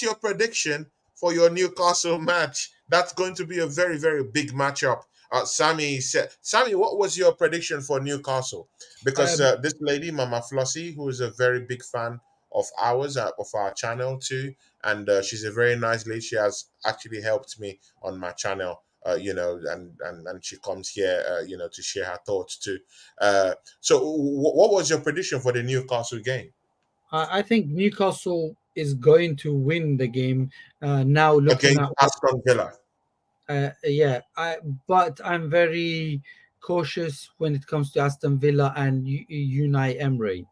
your prediction for your Newcastle match? That's going to be a very, very big matchup. Sammy said, Sammy, what was your prediction for Newcastle? Because Um, this lady, Mama Flossie, who is a very big fan of ours, of our channel too, and she's a very nice lady. She has actually helped me on my channel, and she comes here, to share her thoughts too. So, what was your prediction for the Newcastle game? I think Newcastle. is going to win the game. Now looking Against at what, Aston Villa. yeah, but I'm very cautious when it comes to Aston Villa and Unai Emery.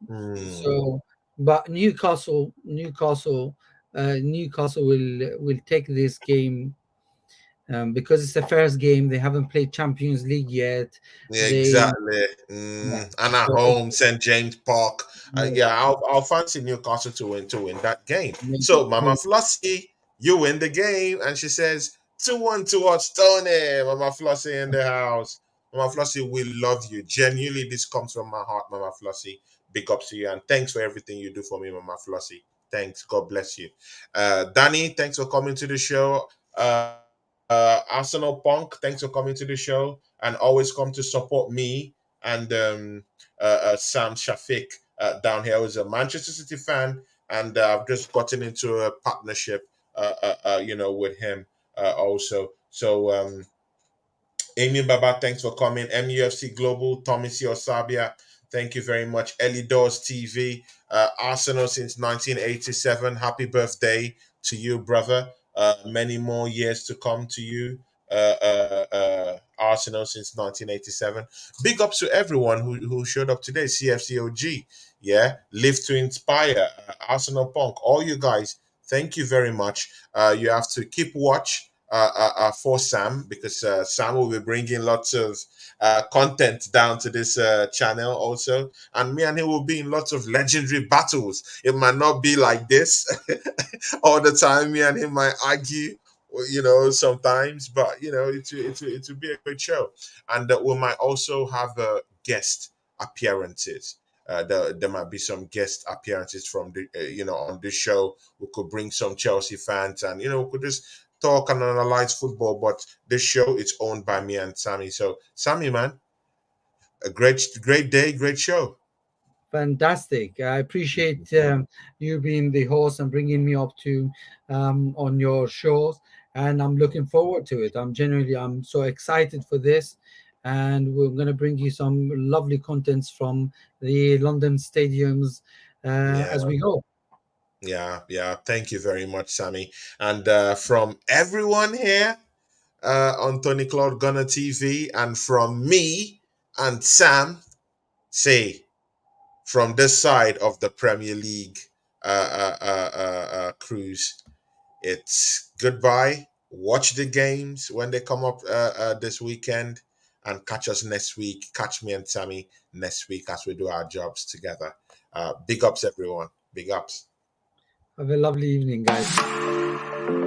Hmm. So, but Newcastle will take this game, because it's the first game. They haven't played Champions League yet. Yeah, They exactly. Yeah. And at So home, St. James Park. yeah, Yeah, I'll fancy Newcastle to win that game. maybe, So, Mama maybe. Flossie, you win the game, and she says 2-1 towards Tony. Mama Flossie in the house. Mama Flossie, we love you. Genuinely, this comes from my heart, Mama Flossie. Big ups to you, and thanks for everything you do for me, Mama Flossie. Thanks. God bless you. Danny, thanks for coming to the show. Arsenal Punk, thanks for coming to the show and always come to support me and Sam Shaffeq down here, who's a Manchester City fan, and I've just gotten into a partnership, with him also. So Amy Baba, thanks for coming. MUFC Global, Tommy C. Osabia, thank you very much. Ellie Dawes TV, Arsenal since 1987. Happy birthday to you, brother. Many more years to come to you. Arsenal since 1987. Big ups to everyone who showed up today. CFCOG, yeah. Live to Inspire, Arsenal Punk, all you guys, thank you very much. You have to keep watch for Sam because Sam will be bringing lots of content down to this channel also, and me and him will be in lots of legendary battles. It might not be like this all the time. Me and him might argue, sometimes, but it will be a great show, and we might also have guest appearances. There might be some guest appearances from the on this show. We could bring some Chelsea fans, and we could just talk and analyze football. But this show it's owned by me and Sammy. So Sammy, man, a great day, great show. Fantastic. I appreciate you being the host and bringing me up to on your shows, and I'm looking forward to it. I'm so excited for this, and we're going to bring you some lovely contents from the London stadiums Yeah, as we go. yeah. Thank you very much, Sammy. And from everyone here on Tony Claude Gunner TV, and from me and Sam, say from this side of the Premier League cruise, it's goodbye. Watch the games when they come up this weekend, and catch us next week. Catch me and Sammy next week as we do our jobs together. Big ups, everyone. Big ups. Have a lovely evening, guys.